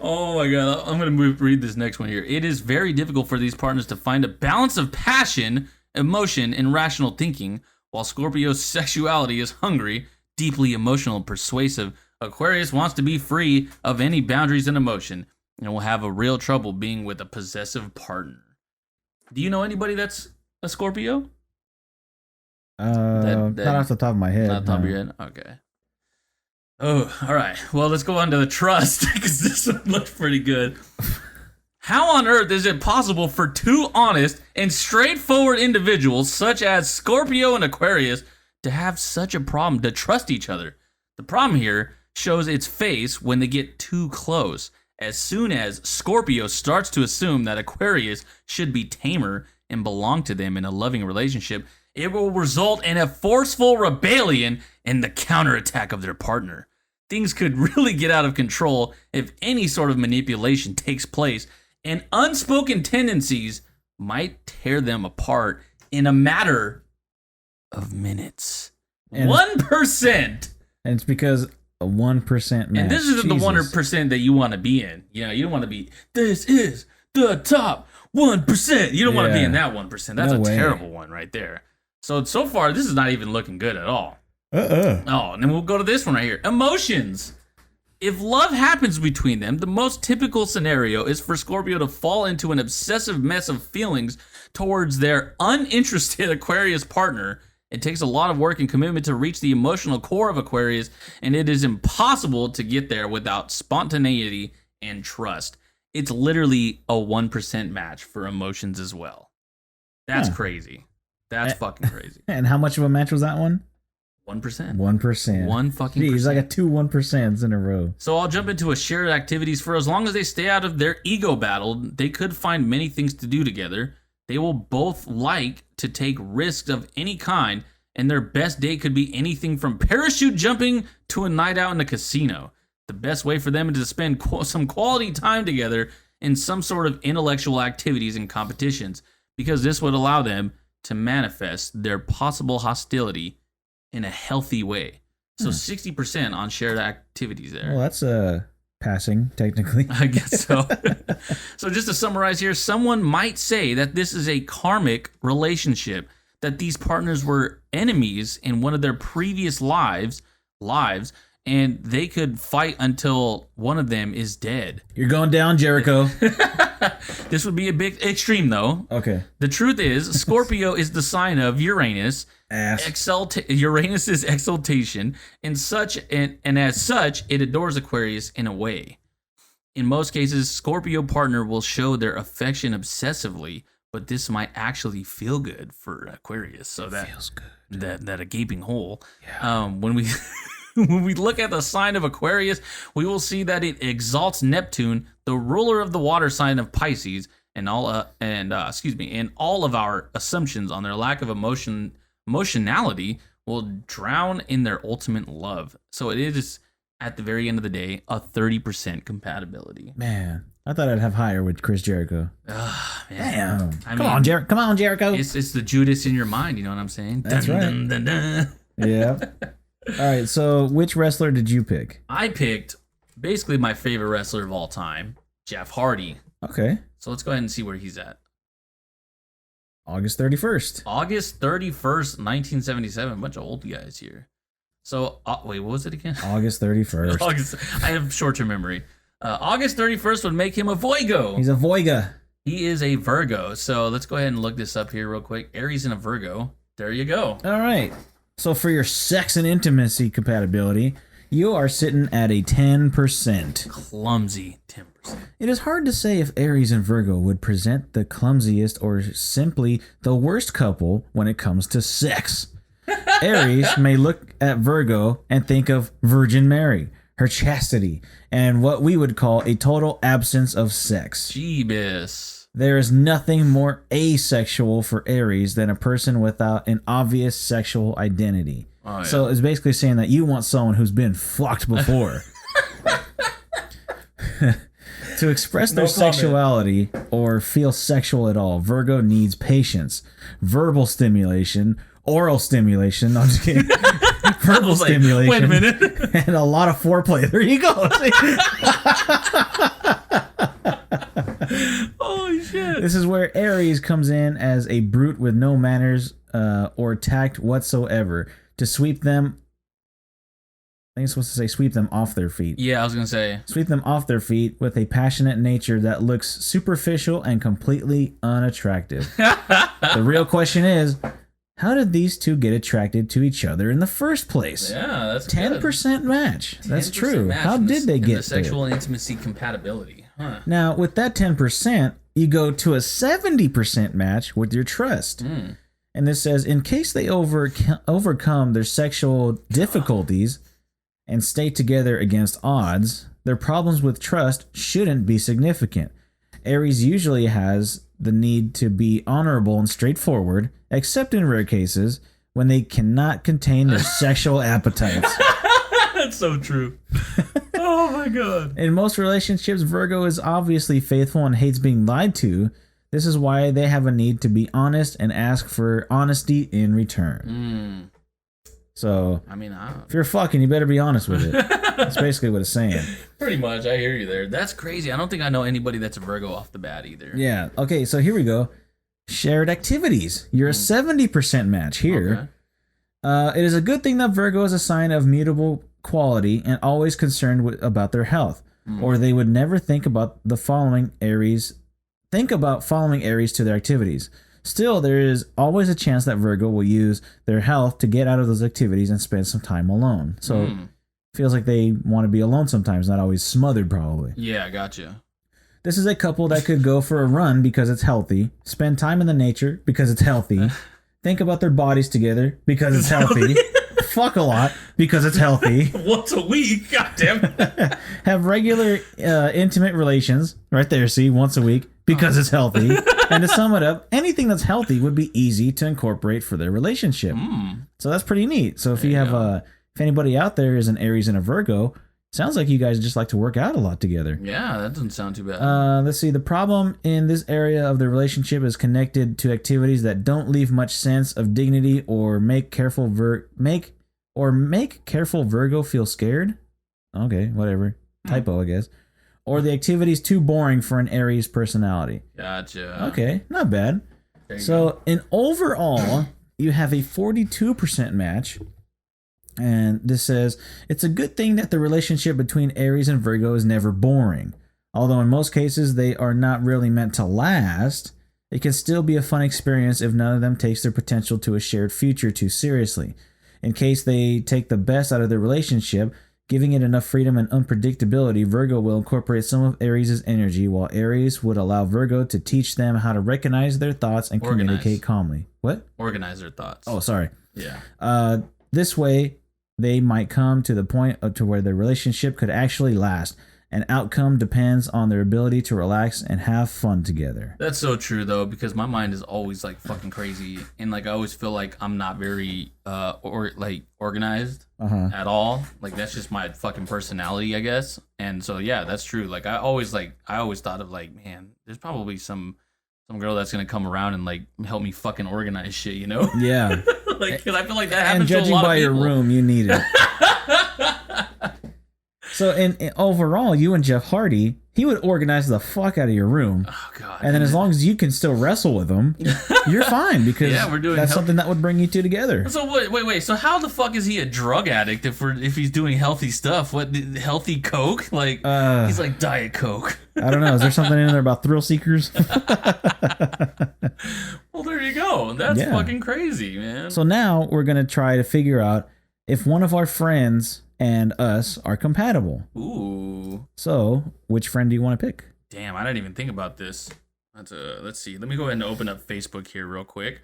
Oh my God, I'm going to read this next one here. It is very difficult for these partners to find a balance of passion, emotion, and rational thinking. While Scorpio's sexuality is hungry, deeply emotional, and persuasive, Aquarius wants to be free of any boundaries and emotion, and will have a real trouble being with a possessive partner. Do you know anybody that's a Scorpio? Not off the top of my head. Not off the top of your head? Okay. Oh, all right. Well, let's go on to the trust, because this one looks pretty good. How on earth is it possible for 2 honest and straightforward individuals, such as Scorpio and Aquarius, to have such a problem to trust each other? The problem here shows its face when they get too close. As soon as Scorpio starts to assume that Aquarius should be tamer and belong to them in a loving relationship, it will result in a forceful rebellion and the counterattack of their partner. Things could really get out of control if any sort of manipulation takes place, and unspoken tendencies might tear them apart in a matter of minutes. And 1%. And it's because a 1% match. And this isn't the 1% that you want to be in. You know, you don't want to be, this is the top 1%. You don't want to be in that 1%. That's a terrible one right there. So far, this is not even looking good at all. Oh, and then we'll go to this one right here. Emotions. If love happens between them, the most typical scenario is for Scorpio to fall into an obsessive mess of feelings towards their uninterested Aquarius partner. It takes a lot of work and commitment to reach the emotional core of Aquarius, and it is impossible to get there without spontaneity and trust. It's literally a 1% match for emotions as well. That's crazy. That's fucking crazy. And how much of a match was that one? 1%. 1%. One fucking Jeez, percent. I got 2 1% in a row. So I'll jump into a shared activities. For as long as they stay out of their ego battle, they could find many things to do together. They will both like to take risks of any kind, and their best day could be anything from parachute jumping to a night out in a casino. The best way for them is to spend some quality time together in some sort of intellectual activities and competitions, because this would allow them to manifest their possible hostility in a healthy way. So 60% on shared activities there. Well, that's passing, technically. I guess so. So just to summarize here, someone might say that this is a karmic relationship, that these partners were enemies in one of their previous lives, and they could fight until one of them is dead. You're going down, Jericho. This would be a big extreme, though. Okay. The truth is, Scorpio is the sign of Uranus, Uranus's exaltation, and as such, it adores Aquarius in a way. In most cases, Scorpio partner will show their affection obsessively, but this might actually feel good for Aquarius. So that Feels good. that a gaping hole. Yeah. When we when we look at the sign of Aquarius, we will see that it exalts Neptune, the ruler of the water sign of Pisces, and all of our assumptions on their lack of emotionality will drown in their ultimate love. So it is, at the very end of the day, a 30% compatibility. Man, I thought I'd have higher with Chris Jericho. Man. Damn. Come on, Jericho. It's the Judas in your mind, you know what I'm saying? That's right. Dun, dun, dun. Yeah. All right, so which wrestler did you pick? I picked basically my favorite wrestler of all time, Jeff Hardy. Okay. So let's go ahead and see where he's at. August 31st. August 31st, 1977. A bunch of old guys here. So, wait, what was it again? August 31st. I have short-term memory. August 31st would make him a Virgo. He's a Voiga. He is a Virgo. So let's go ahead and look this up here real quick. Aries and a Virgo. There you go. All right. So for your sex and intimacy compatibility, you are sitting at a 10%. Clumsy 10%. It is hard to say if Aries and Virgo would present the clumsiest or simply the worst couple when it comes to sex. Aries may look at Virgo and think of Virgin Mary, her chastity, and what we would call a total absence of sex. Jeebus. There is nothing more asexual for Aries than a person without an obvious sexual identity. Oh, yeah. So it's basically saying that you want someone who's been fucked before. To express their sexuality or feel sexual at all, Virgo needs patience, verbal stimulation, oral stimulation. No, I'm just kidding. Verbal stimulation. Wait a minute. And a lot of foreplay. There you go. Holy shit. This is where Aries comes in as a brute with no manners or tact whatsoever to sweep them. I think it's supposed to say sweep them off their feet. Yeah, I was going to say. Sweep them off their feet with a passionate nature that looks superficial and completely unattractive. The real question is, how did these two get attracted to each other in the first place? Yeah, that's 10% match. That's true. Match How did they get the sexual intimacy compatibility? Huh. Now, with that 10%, you go to a 70% match with your trust. And this says, in case they overcome their sexual difficulties and stay together against odds, their problems with trust shouldn't be significant. Aries usually has the need to be honorable and straightforward, except in rare cases when they cannot contain their sexual appetites. That's so true. Oh my god. In most relationships, Virgo is obviously faithful and hates being lied to. This is why they have a need to be honest and ask for honesty in return. So, I mean, if you're fucking, you better be honest with it. That's basically what it's saying. Pretty much, I hear you there. That's crazy. I don't think I know anybody that's a Virgo off the bat either. Yeah. Okay, so here we go. Shared activities. You're a 70% match here. Okay. It is a good thing that Virgo is a sign of mutable quality and always concerned about their health, or they would never think about following Aries to their activities. Still, there is always a chance that Virgo will use their health to get out of those activities and spend some time alone. So it feels like they want to be alone sometimes, not always smothered probably. Yeah, gotcha. This is a couple that could go for a run because it's healthy, spend time in the nature because it's healthy, think about their bodies together because it's healthy, fuck a lot because it's healthy. Once a week, goddamn. Have regular intimate relations, right there, see, once a week because it's healthy. And to sum it up, anything that's healthy would be easy to incorporate for their relationship. So that's pretty neat. So if you have if anybody out there is an Aries and a Virgo, sounds like you guys just like to work out a lot together. Yeah, that doesn't sound too bad. Let's see. The problem in this area of the relationship is connected to activities that don't leave much sense of dignity or make careful Virgo feel scared. Okay, whatever. Typo, I guess. Or the activity's too boring for an Aries personality. Gotcha. Okay, not bad. So in overall, you have a 42% match. And this says, it's a good thing that the relationship between Aries and Virgo is never boring. Although in most cases they are not really meant to last, it can still be a fun experience if none of them takes their potential to a shared future too seriously. In case they take the best out of their relationship, giving it enough freedom and unpredictability, Virgo will incorporate some of Aries' energy, while Aries would allow Virgo to teach them how to recognize their thoughts and communicate calmly. What? Organize their thoughts. Oh, sorry. Yeah. This way, they might come to the point to where their relationship could actually last. An outcome depends on their ability to relax and have fun together. That's so true though, because my mind is always like fucking crazy, and like I always feel like I'm not very organized at all. Like that's just my fucking personality, I guess. And so yeah, that's true. Like I always thought of like, man, there's probably some girl that's gonna come around and like help me fucking organize shit, you know? Yeah. Like, because I feel like that happens to a lot of people. And judging by your room, you need it. So, in overall, you and Jeff Hardy, he would organize the fuck out of your room. Oh, God. And then as long as you can still wrestle with him, you're fine because that's something that would bring you two together. So, wait. So how the fuck is he a drug addict if he's doing healthy stuff? What, healthy Coke? Like, he's like Diet Coke. I don't know. Is there something in there about thrill seekers? Well, there you go. That's fucking crazy, man. So now we're going to try to figure out if one of our friends and us are compatible. Ooh. So, which friend do you want to pick? Damn, I didn't even think about this. Let's see. Let me go ahead and open up Facebook here real quick.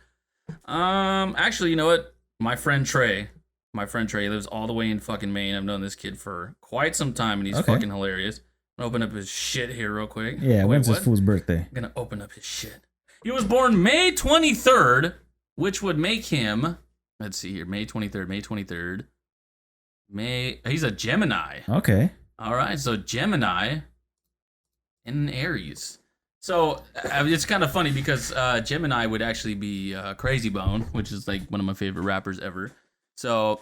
Actually, you know what? My friend Trey lives all the way in fucking Maine. I've known this kid for quite some time, and he's fucking hilarious. I'm gonna open up his shit here real quick. Yeah, when's this fool's birthday? I'm gonna open up his shit. He was born May 23rd, which would make him, let's see here, May 23rd. He's a Gemini. Okay. All right, so Gemini and Aries. So it's kind of funny because Gemini would actually be Crazy Bone, which is like one of my favorite rappers ever. So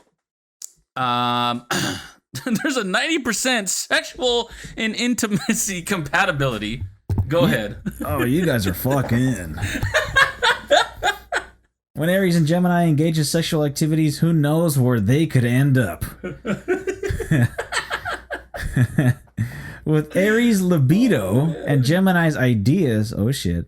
there's a 90% sexual and intimacy compatibility. Go ahead. Oh, you guys are fucking. When Aries and Gemini engage in sexual activities, who knows where they could end up? With Aries' libido and Gemini's ideas, oh shit,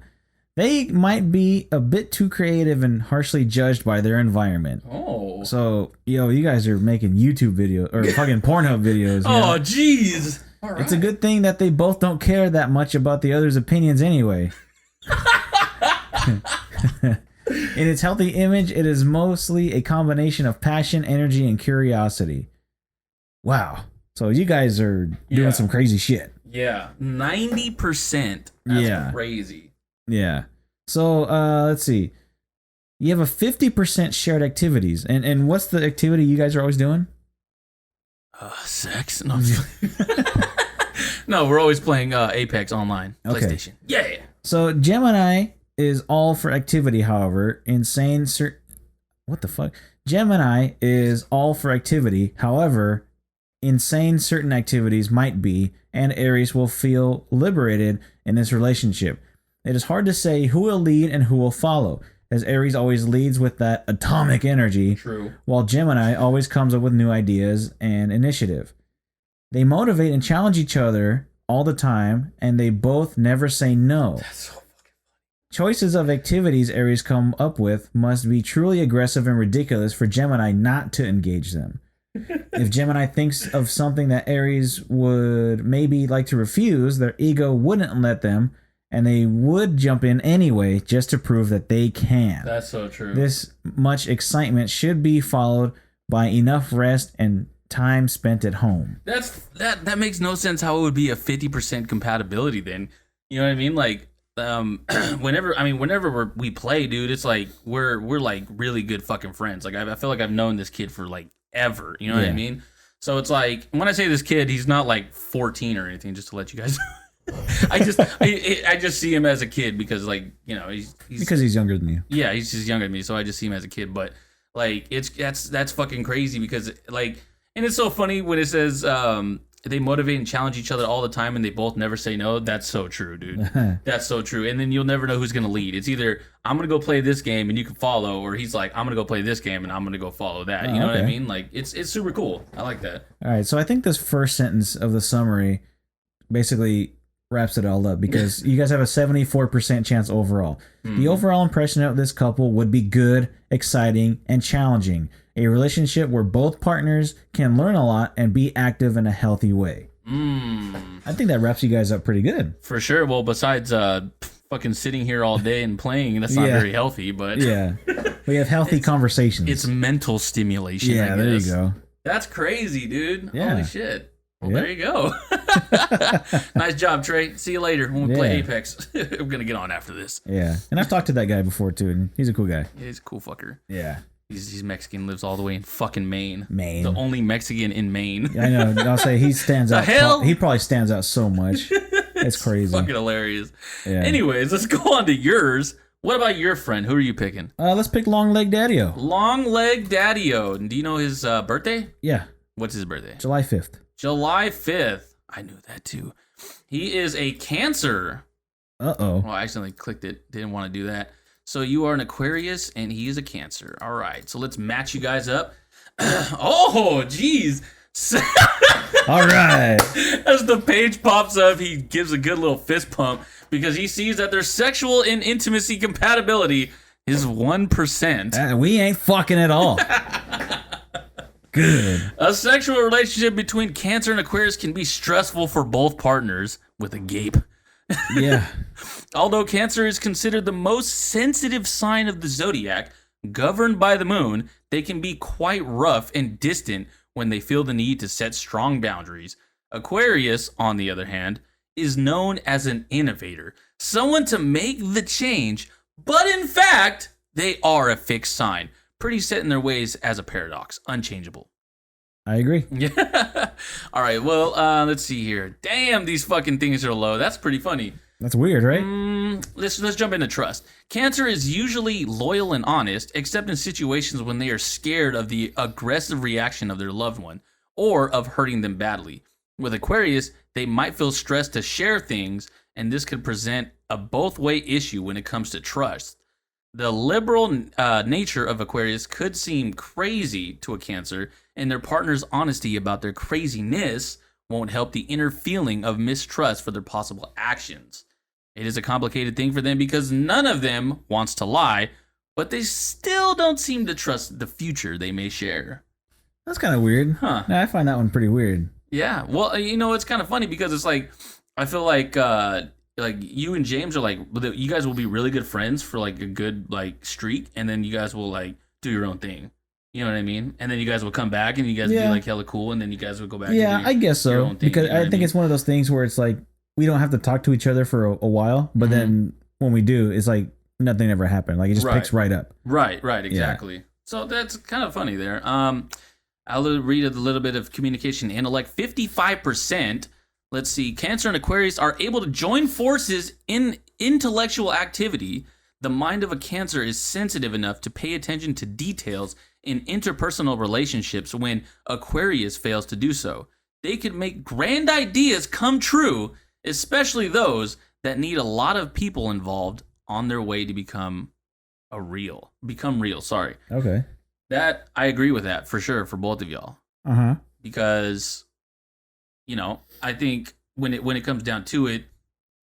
they might be a bit too creative and harshly judged by their environment. Oh. So, you guys are making YouTube videos or fucking Pornhub videos. Oh, jeez. Right. It's a good thing that they both don't care that much about the other's opinions anyway. In its healthy image, it is mostly a combination of passion, energy, and curiosity. Wow. So you guys are doing some crazy shit. Yeah. 90%. That's crazy. Yeah. So, let's see. You have a 50% shared activities. And what's the activity you guys are always doing? Sex? No, no, we're always playing Apex online. PlayStation. Yeah. So Gemini is all for activity, however, what the fuck? Gemini is all for activity, however, insane certain activities might be, and Aries will feel liberated in this relationship. It is hard to say who will lead and who will follow, as Aries always leads with that atomic energy, while Gemini always comes up with new ideas and initiative. They motivate and challenge each other all the time, and they both never say no. That's so fucking funny. Choices of activities Aries come up with must be truly aggressive and ridiculous for Gemini not to engage them. If Gemini thinks of something that Aries would maybe like to refuse, their ego wouldn't let them, and they would jump in anyway just to prove that they can. That's so true. This much excitement should be followed by enough rest and time spent at home. That makes no sense how it would be a 50% compatibility then. You know what I mean? Like whenever we play, dude, it's like we're like really good fucking friends. Like I feel like I've known this kid for like ever. You know what I mean? So it's like when I say this kid, he's not like 14 or anything. Just to let you guys know. I just see him as a kid because like he's because he's younger than you. Yeah, he's just younger than me, so I just see him as a kid. But like that's fucking crazy because like, and it's so funny when it says they motivate and challenge each other all the time and they both never say no. That's so true, dude. That's so true. And then you'll never know who's gonna lead. It's either I'm gonna go play this game and you can follow, or he's like I'm gonna go play this game and I'm gonna go follow that. You know what I mean? Like it's super cool. I like that. All right, so I think this first sentence of the summary basically wraps it all up because you guys have a 74% chance overall. The overall impression of this couple would be good, exciting, and challenging. A relationship where both partners can learn a lot and be active in a healthy way. I think that wraps you guys up pretty good. For sure. Well, besides fucking sitting here all day and playing, that's not very healthy, but yeah, we have healthy conversations. It's mental stimulation. Yeah, there you go. That's crazy, dude. Yeah. Holy shit. Well, there you go. Nice job, Trey. See you later when we play Apex. I'm going to get on after this. Yeah. And I've talked to that guy before, too, and he's a cool guy. Yeah, he's a cool fucker. Yeah. He's Mexican, lives all the way in fucking Maine. Maine. The only Mexican in Maine. I know. I'll say he stands out. Hell? He probably stands out so much. It's crazy. Fucking hilarious. Yeah. Anyways, let's go on to yours. What about your friend? Who are you picking? Let's pick Long Leg Daddy-O. Long Leg Daddy-O. Do you know his birthday? Yeah. What's his birthday? July 5th. July 5th. I knew that too. He is a Cancer. Uh-oh. Oh, I accidentally clicked it. Didn't want to do that. So you are an Aquarius and he is a Cancer. All right. So let's match you guys up. Oh, geez. All right. As the page pops up, he gives a good little fist pump because he sees that their sexual and intimacy compatibility is 1%. We ain't fucking at all. Good. A sexual relationship between Cancer and Aquarius can be stressful for both partners with a gape. Yeah. Although Cancer is considered the most sensitive sign of the zodiac, governed by the moon, they can be quite rough and distant when they feel the need to set strong boundaries. Aquarius, on the other hand, is known as an innovator, someone to make the change, but in fact, they are a fixed sign, pretty set in their ways as a paradox, unchangeable. I agree. Yeah. All right, well, let's see here. Damn, these fucking things are low. That's pretty funny. That's weird, right? Let's jump into trust. Cancer is usually loyal and honest, except in situations when they are scared of the aggressive reaction of their loved one or of hurting them badly. With Aquarius, they might feel stressed to share things, and this could present a both-way issue when it comes to trust. The liberal nature of Aquarius could seem crazy to a Cancer, and their partner's honesty about their craziness won't help the inner feeling of mistrust for their possible actions. It is a complicated thing for them because none of them wants to lie, but they still don't seem to trust the future they may share. That's kind of weird. Huh. I find that one pretty weird. Yeah. Well, you know, it's kind of funny because it's like, I feel like you and James are like, you guys will be really good friends for like a good like streak, and then you guys will like do your own thing. You know what I mean? And then you guys will come back and you guys will be like hella cool, and then you guys will go back. Yeah, and do I guess your so. own thing, Because you know I think it's one of those things where it's like we don't have to talk to each other for a while, but then when we do, it's like nothing ever happened. Like it just picks right up. Right, exactly. Yeah. So that's kind of funny there. I'll read a little bit of communication intellect. 55%. Let's see. Cancer and Aquarius are able to join forces in intellectual activity. The mind of a Cancer is sensitive enough to pay attention to details in interpersonal relationships when Aquarius fails to do so. They could make grand ideas come true, especially those that need a lot of people involved on their way to become real. Okay. That I agree with that for sure for both of y'all. Uh-huh. Because, you know, I think when it comes down to it,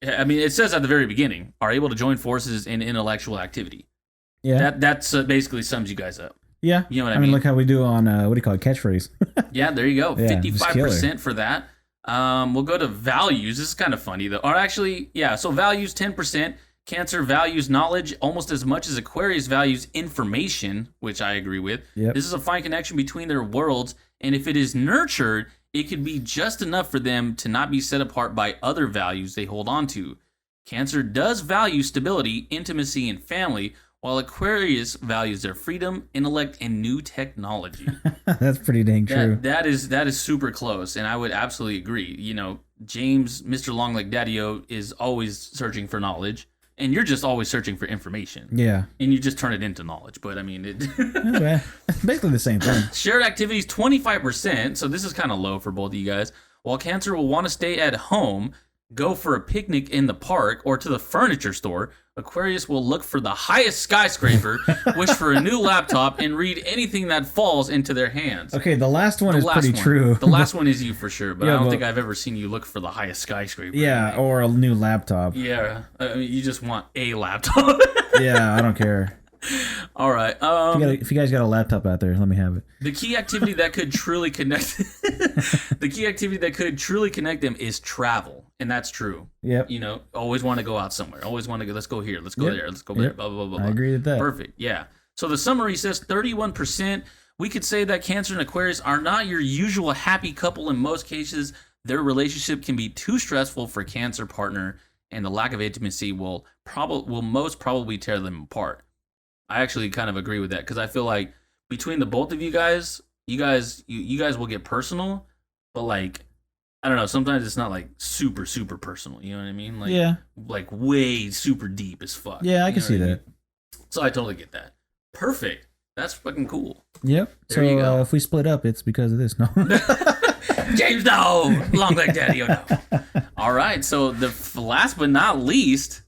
I mean, it says at the very beginning, are able to join forces in intellectual activity. Yeah. That's basically sums you guys up. Yeah. You know what I mean? I mean, look how we do on, what do you call it, catchphrase. Yeah, there you go. Yeah, 55% for that. We'll go to values. This is kind of funny, though. Or actually, yeah, so values, 10%. Cancer values knowledge almost as much as Aquarius values information, which I agree with. Yep. This is a fine connection between their worlds, and if it is nurtured, it could be just enough for them to not be set apart by other values they hold on to. Cancer does value stability, intimacy, and family, while Aquarius values their freedom, intellect, and new technology. That's pretty dang true. That is super close, and I would absolutely agree. You know, James, Mr. Longleg Daddy-O, is always searching for knowledge, and you're just always searching for information. Yeah. And you just turn it into knowledge. But I mean, Okay. Basically the same thing. Shared activities, 25%. So this is kind of low for both of you guys. While Cancer will want to stay at home, go for a picnic in the park or to the furniture store, Aquarius will look for the highest skyscraper, wish for a new laptop, and read anything that falls into their hands. Okay, the last one is pretty true. The last one is you for sure, but Yeah, I don't but- think I've ever seen you look for the highest skyscraper. Yeah, or a new laptop. Yeah, I mean, you just want a laptop. Yeah, I don't care. All right. If you guys got a laptop out there, let me have it. The key activity that could truly connect them is travel, and that's true. Yep. You know, always want to go out somewhere. Always want to go. Let's go here. Let's go Yep. there. Let's go there. Yep. Blah blah blah blah. I agree with that. Perfect. Yeah. So the summary says 31%. We could say that Cancer and Aquarius are not your usual happy couple. In most cases, their relationship can be too stressful for Cancer partner, and the lack of intimacy will most probably tear them apart. I actually kind of agree with that because I feel like between the both of you guys will get personal, but like I don't know, sometimes it's not like super super personal. You know what I mean? Like Yeah. like way super deep as fuck. Yeah, I You can know see what that. mean? So I totally get that. Perfect. That's fucking cool. Yep. There you go. If we split up, it's because of this. No. James, no. Long leg daddy, oh no. All right. So the last but not least.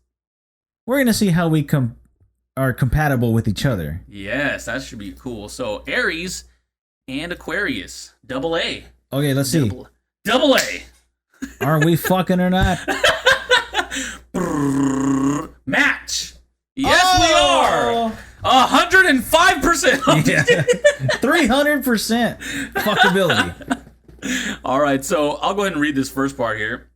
We're gonna see how we are compatible with each other. Yes, that should be cool. So Aries and Aquarius, double A. Okay, let's see. Double A. Are we fucking or not? Match. Yes, we are. 105%. Yeah. 300% fuckability. All right, so I'll go ahead and read this first part here.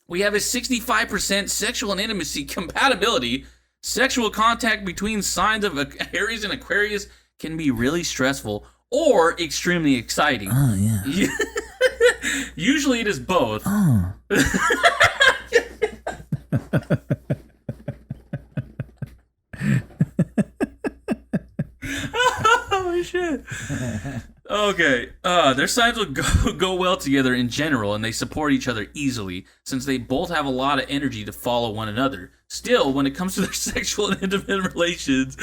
We have a 65% sexual and intimacy compatibility. Sexual contact between signs of Aries and Aquarius can be really stressful or extremely exciting. Oh, yeah. Usually it is both. Oh. Oh, shit. Okay. Their signs will go well together in general, and they support each other easily, since they both have a lot of energy to follow one another. Still, when it comes to their sexual and intimate relations,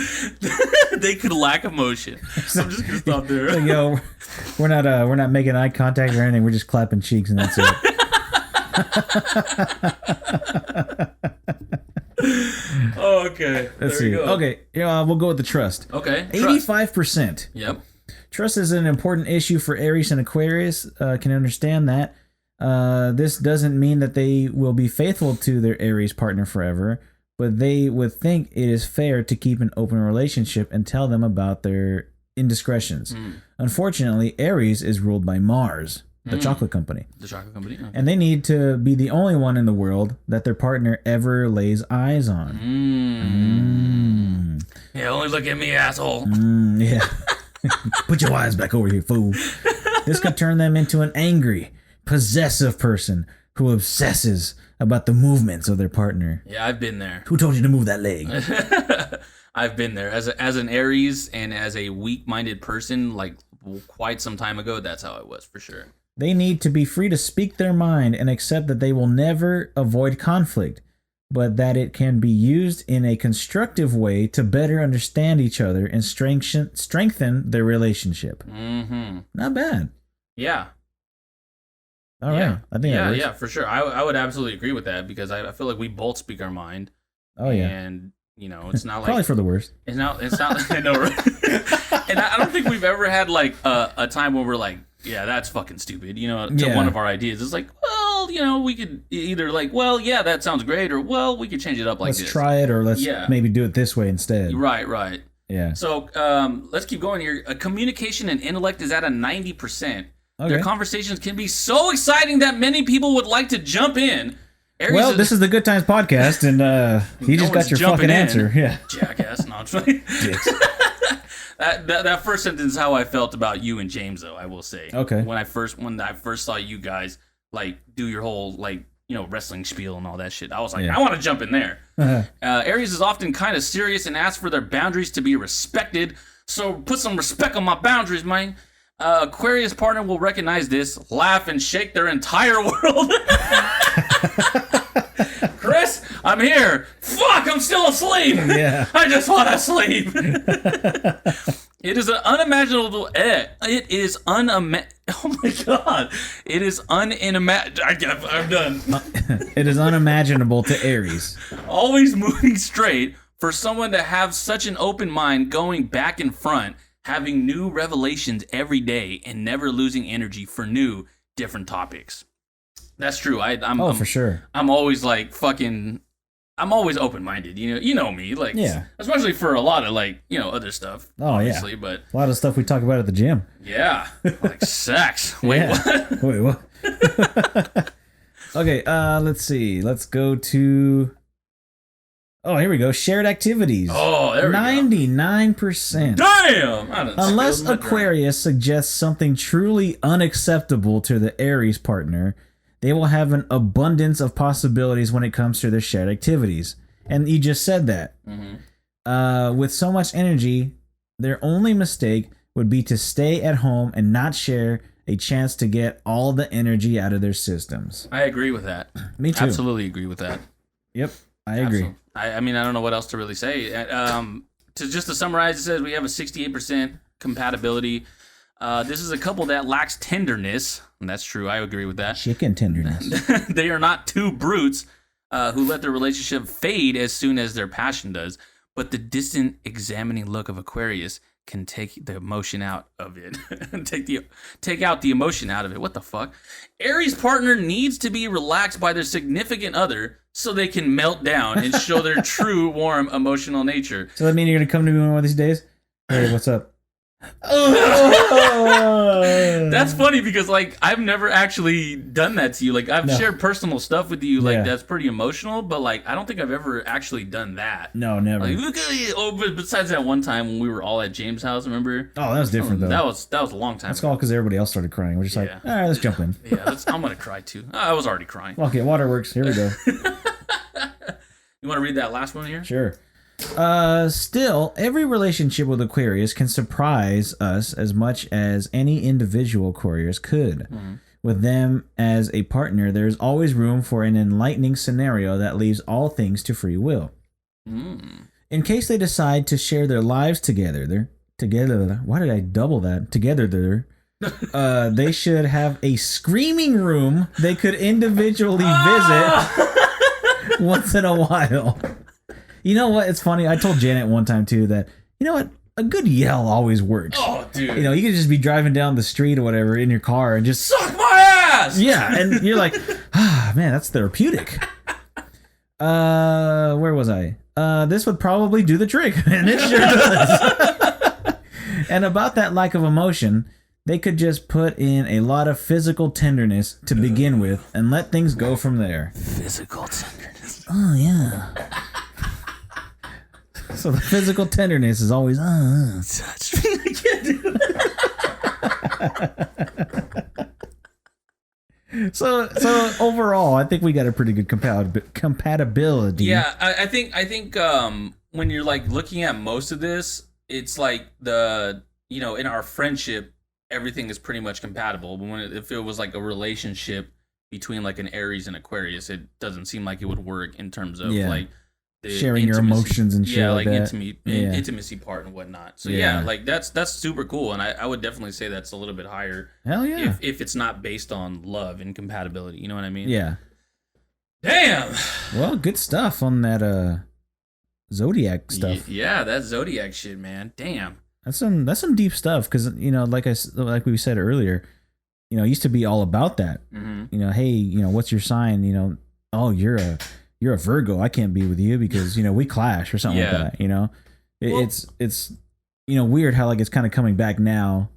they could lack emotion. So I'm just gonna stop there. So, yo, we're not making eye contact or anything. We're just clapping cheeks and that's it. Okay. Let's there see. you go. Okay, we'll go with the trust. Okay. Trust. 85%. Yep. Trust is an important issue for Aries and Aquarius. Can understand that. This doesn't mean that they will be faithful to their Aries partner forever, but they would think it is fair to keep an open relationship and tell them about their indiscretions. Unfortunately, Aries is ruled by Mars, the chocolate company. The chocolate company. Okay. And they need to be the only one in the world that their partner ever lays eyes on. Yeah, only look at me, asshole. Yeah. Put your eyes back over here, fool. This could turn them into an angry, possessive person who obsesses about the movements of their partner. Yeah, I've been there. Who told you to move that leg? I've been there as an Aries and as a weak-minded person, like quite some time ago. That's how I was for sure. They need to be free to speak their mind and accept that they will never avoid conflict, but that it can be used in a constructive way to better understand each other and strengthen their relationship. Not bad. Yeah. All right. I think that works. Yeah, for sure. I would absolutely agree with that because I feel like we both speak our mind. Oh, yeah. And you know, it's not like Probably for the worst. It's not. I know, right? And I don't think we've ever had like a time where we're like, yeah, that's fucking stupid. You know, to one of our ideas. It's like, well, you know, we could either like, well, yeah, that sounds great, or well, we could change it up like Let's this. try it, or let's maybe do it this way instead. Right. Yeah. So let's keep going here. Communication and intellect is at a 90%. Okay. Their conversations can be so exciting that many people would like to jump in. Well, this is the Good Times podcast, and you just got your fucking answer. Yeah. Jackass. No, I'm funny. That first sentence is how I felt about you and James, though, I will say. Okay. When I first saw you guys like do your whole like, you know, wrestling spiel and all that shit, I was like, I want to jump in there. Aries is often kind of serious and asks for their boundaries to be respected. So put some respect on my boundaries, man. Aquarius partner will recognize this, laugh, and shake their entire world. Chris, I'm here. Fuck, I'm still asleep. Yeah. I just want to sleep. It is an unimaginable. Oh my god, it is unimaginable. I'm done. It is unimaginable to Aries. Always moving straight. For someone to have such an open mind, going back and front, having new revelations every day, and never losing energy for new, different topics. That's true. I'm for sure. I'm always like fucking. I'm always open-minded. You know me. Like, yeah. Especially for a lot of like other stuff. Oh obviously, yeah. But a lot of stuff we talk about at the gym. Yeah, like sex. Wait, what? Wait, what? Okay. Let's see. Let's go to. Oh, here we go. Shared activities. Oh, there we go. 99%. Damn! Unless Aquarius suggests something truly unacceptable to the Aries partner, they will have an abundance of possibilities when it comes to their shared activities. And you just said that. Mm-hmm. With so much energy, their only mistake would be to stay at home and not share a chance to get all the energy out of their systems. I agree with that. Me too. Absolutely agree with that. Yep, I agree. Absolutely. I mean, I don't know what else to really say. To summarize, it says we have a 68% compatibility. This is a couple that lacks tenderness, and that's true. I agree with that. Chicken tenderness. They are not two brutes who let their relationship fade as soon as their passion does, but the distant, examining look of Aquarius can take the emotion out of it. take out the emotion out of it. What the fuck? Aries partner needs to be relaxed by their significant other so they can melt down and show their true, warm, emotional nature. So that mean you're gonna come to me one of these days? Hey, what's up? That's funny because like I've never actually done that to you. Like I've shared personal stuff with you, like that's pretty emotional, but like I don't think I've ever actually done that. No, never. Like, look at you. Oh, but besides that one time when we were all at James' house, remember? Oh, that was different though. That was a long time. That's all because everybody else started crying. We're just like, all right, let's jump in. Yeah, I'm gonna cry too. I was already crying. Okay, waterworks. Here we go. You want to read that last one here? Sure. Still, every relationship with Aquarius can surprise us as much as any individual Aquarius could. Mm-hmm. With them as a partner, there's always room for an enlightening scenario that leaves all things to free will. Mm. In case they decide to share their lives together, why did I double that? Together, they should have a screaming room they could individually visit once in a while. You know what? It's funny. I told Janet one time, too, that, you know what? A good yell always works. Oh, dude. You know, you can just be driving down the street or whatever in your car and just... Suck my ass! Yeah, and you're like, man, that's therapeutic. Where was I? This would probably do the trick, and it sure does. And about that lack of emotion, they could just put in a lot of physical tenderness to begin with and let things go from there. Physical tenderness. Oh, yeah. So the physical tenderness is always touch me. I can't do it. So overall, I think we got a pretty good compatibility. Yeah, I think when you're like looking at most of this, it's like in our friendship, everything is pretty much compatible. But if it was like a relationship between like an Aries and Aquarius, it doesn't seem like it would work in terms of like. Sharing your emotions and shit like that. Intimacy part and whatnot. So yeah, like that's super cool, and I would definitely say that's a little bit higher. Hell yeah! If it's not based on love and compatibility, you know what I mean? Yeah. Damn. Well, good stuff on that Zodiac stuff. Yeah, that Zodiac shit, man. Damn. That's some deep stuff because like we said earlier, it used to be all about that. Mm-hmm. Hey, what's your sign? Oh, you're a Virgo. I can't be with you because we clash or something like that. It's weird how like it's kind of coming back now.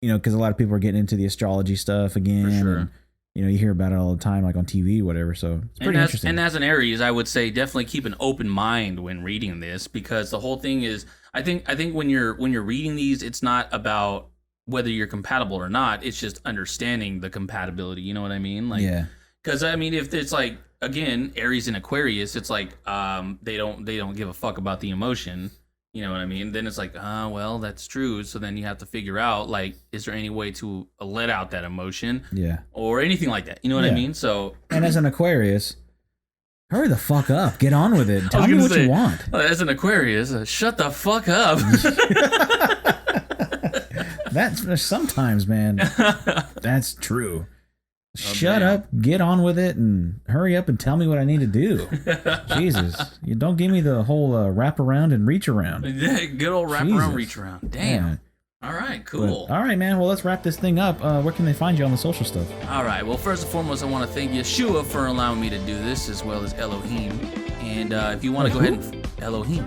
Because a lot of people are getting into the astrology stuff again. For sure. And, you hear about it all the time, like on TV, whatever. So it's pretty interesting. And as an Aries, I would say definitely keep an open mind when reading this because the whole thing is, I think when you're reading these, it's not about whether you're compatible or not. It's just understanding the compatibility. You know what I mean? Like, yeah. Because I mean, if it's like. Again, Aries and Aquarius, it's like they don't give a fuck about the emotion. You know what I mean? Then it's like, well, that's true. So then you have to figure out, like, is there any way to let out that emotion? Yeah. Or anything like that. You know what I mean? So. And as an Aquarius, hurry the fuck up. Get on with it. Tell me what you want. As an Aquarius, shut the fuck up. That's sometimes, man. That's true. Shut man. up, get on with it, and hurry up and tell me what I need to do. Jesus, you don't give me the whole wrap around and reach around. Good old wrap Jesus. around, reach around. Damn. Yeah. All right, cool. But, all right, man. Well, let's wrap this thing up. Where can they find you on the social stuff? All right. Well, first and foremost, I want to thank Yeshua for allowing me to do this, as well as Elohim. And if you want to go ahead and Elohim.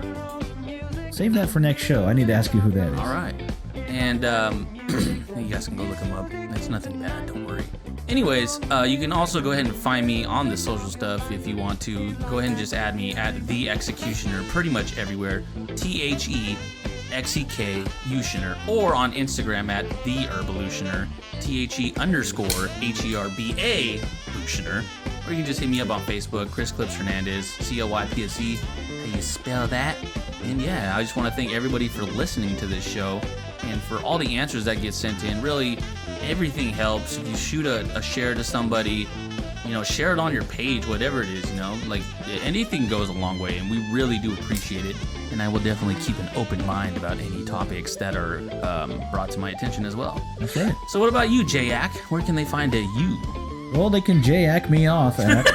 Save that for next show. I need to ask you who that is. All right. And you guys can go look him up. It's nothing bad. Don't worry. Anyways, you can also go ahead and find me on the social stuff if you want to. Go ahead and just add me at The Executioner pretty much everywhere. THEXEK or on Instagram at The Herbalutioner. THE_HERBA Lutioner. Or you can just hit me up on Facebook, Chris Clips Hernandez, CLYPSE. How you spell that? And yeah, I just want to thank everybody for listening to this show and for all the answers that get sent in. Really, everything helps. If you shoot a share to somebody, share it on your page, whatever it is, like anything goes a long way, and we really do appreciate it. And I will definitely keep an open mind about any topics that are brought to my attention as well. That's right. So what about you, Jayak? Where can they find you? Well, they can Jayak me off at...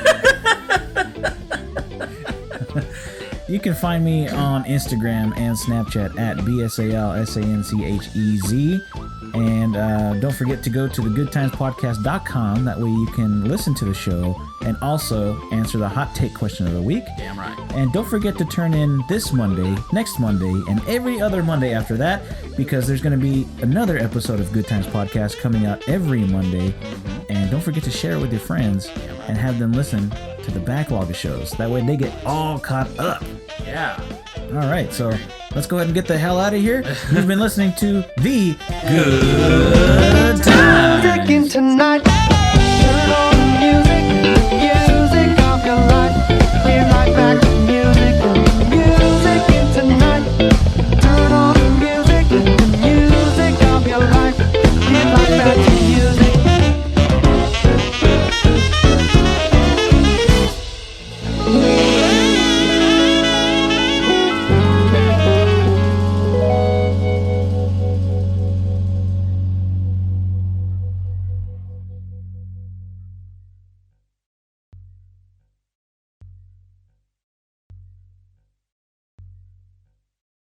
You can find me on Instagram and Snapchat at BSALSANCHEZ. And don't forget to go to thegoodtimespodcast.com. That way you can listen to the show and also answer the hot take question of the week. Damn right. And don't forget to turn in this Monday, next Monday, and every other Monday after that, because there's going to be another episode of Good Times Podcast coming out every Monday. And don't forget to share it with your friends and have them listen to the backlog of shows. That way they get all caught up. Yeah. All right, so let's go ahead and get the hell out of here. You've been listening to The Good Times. Drinking tonight.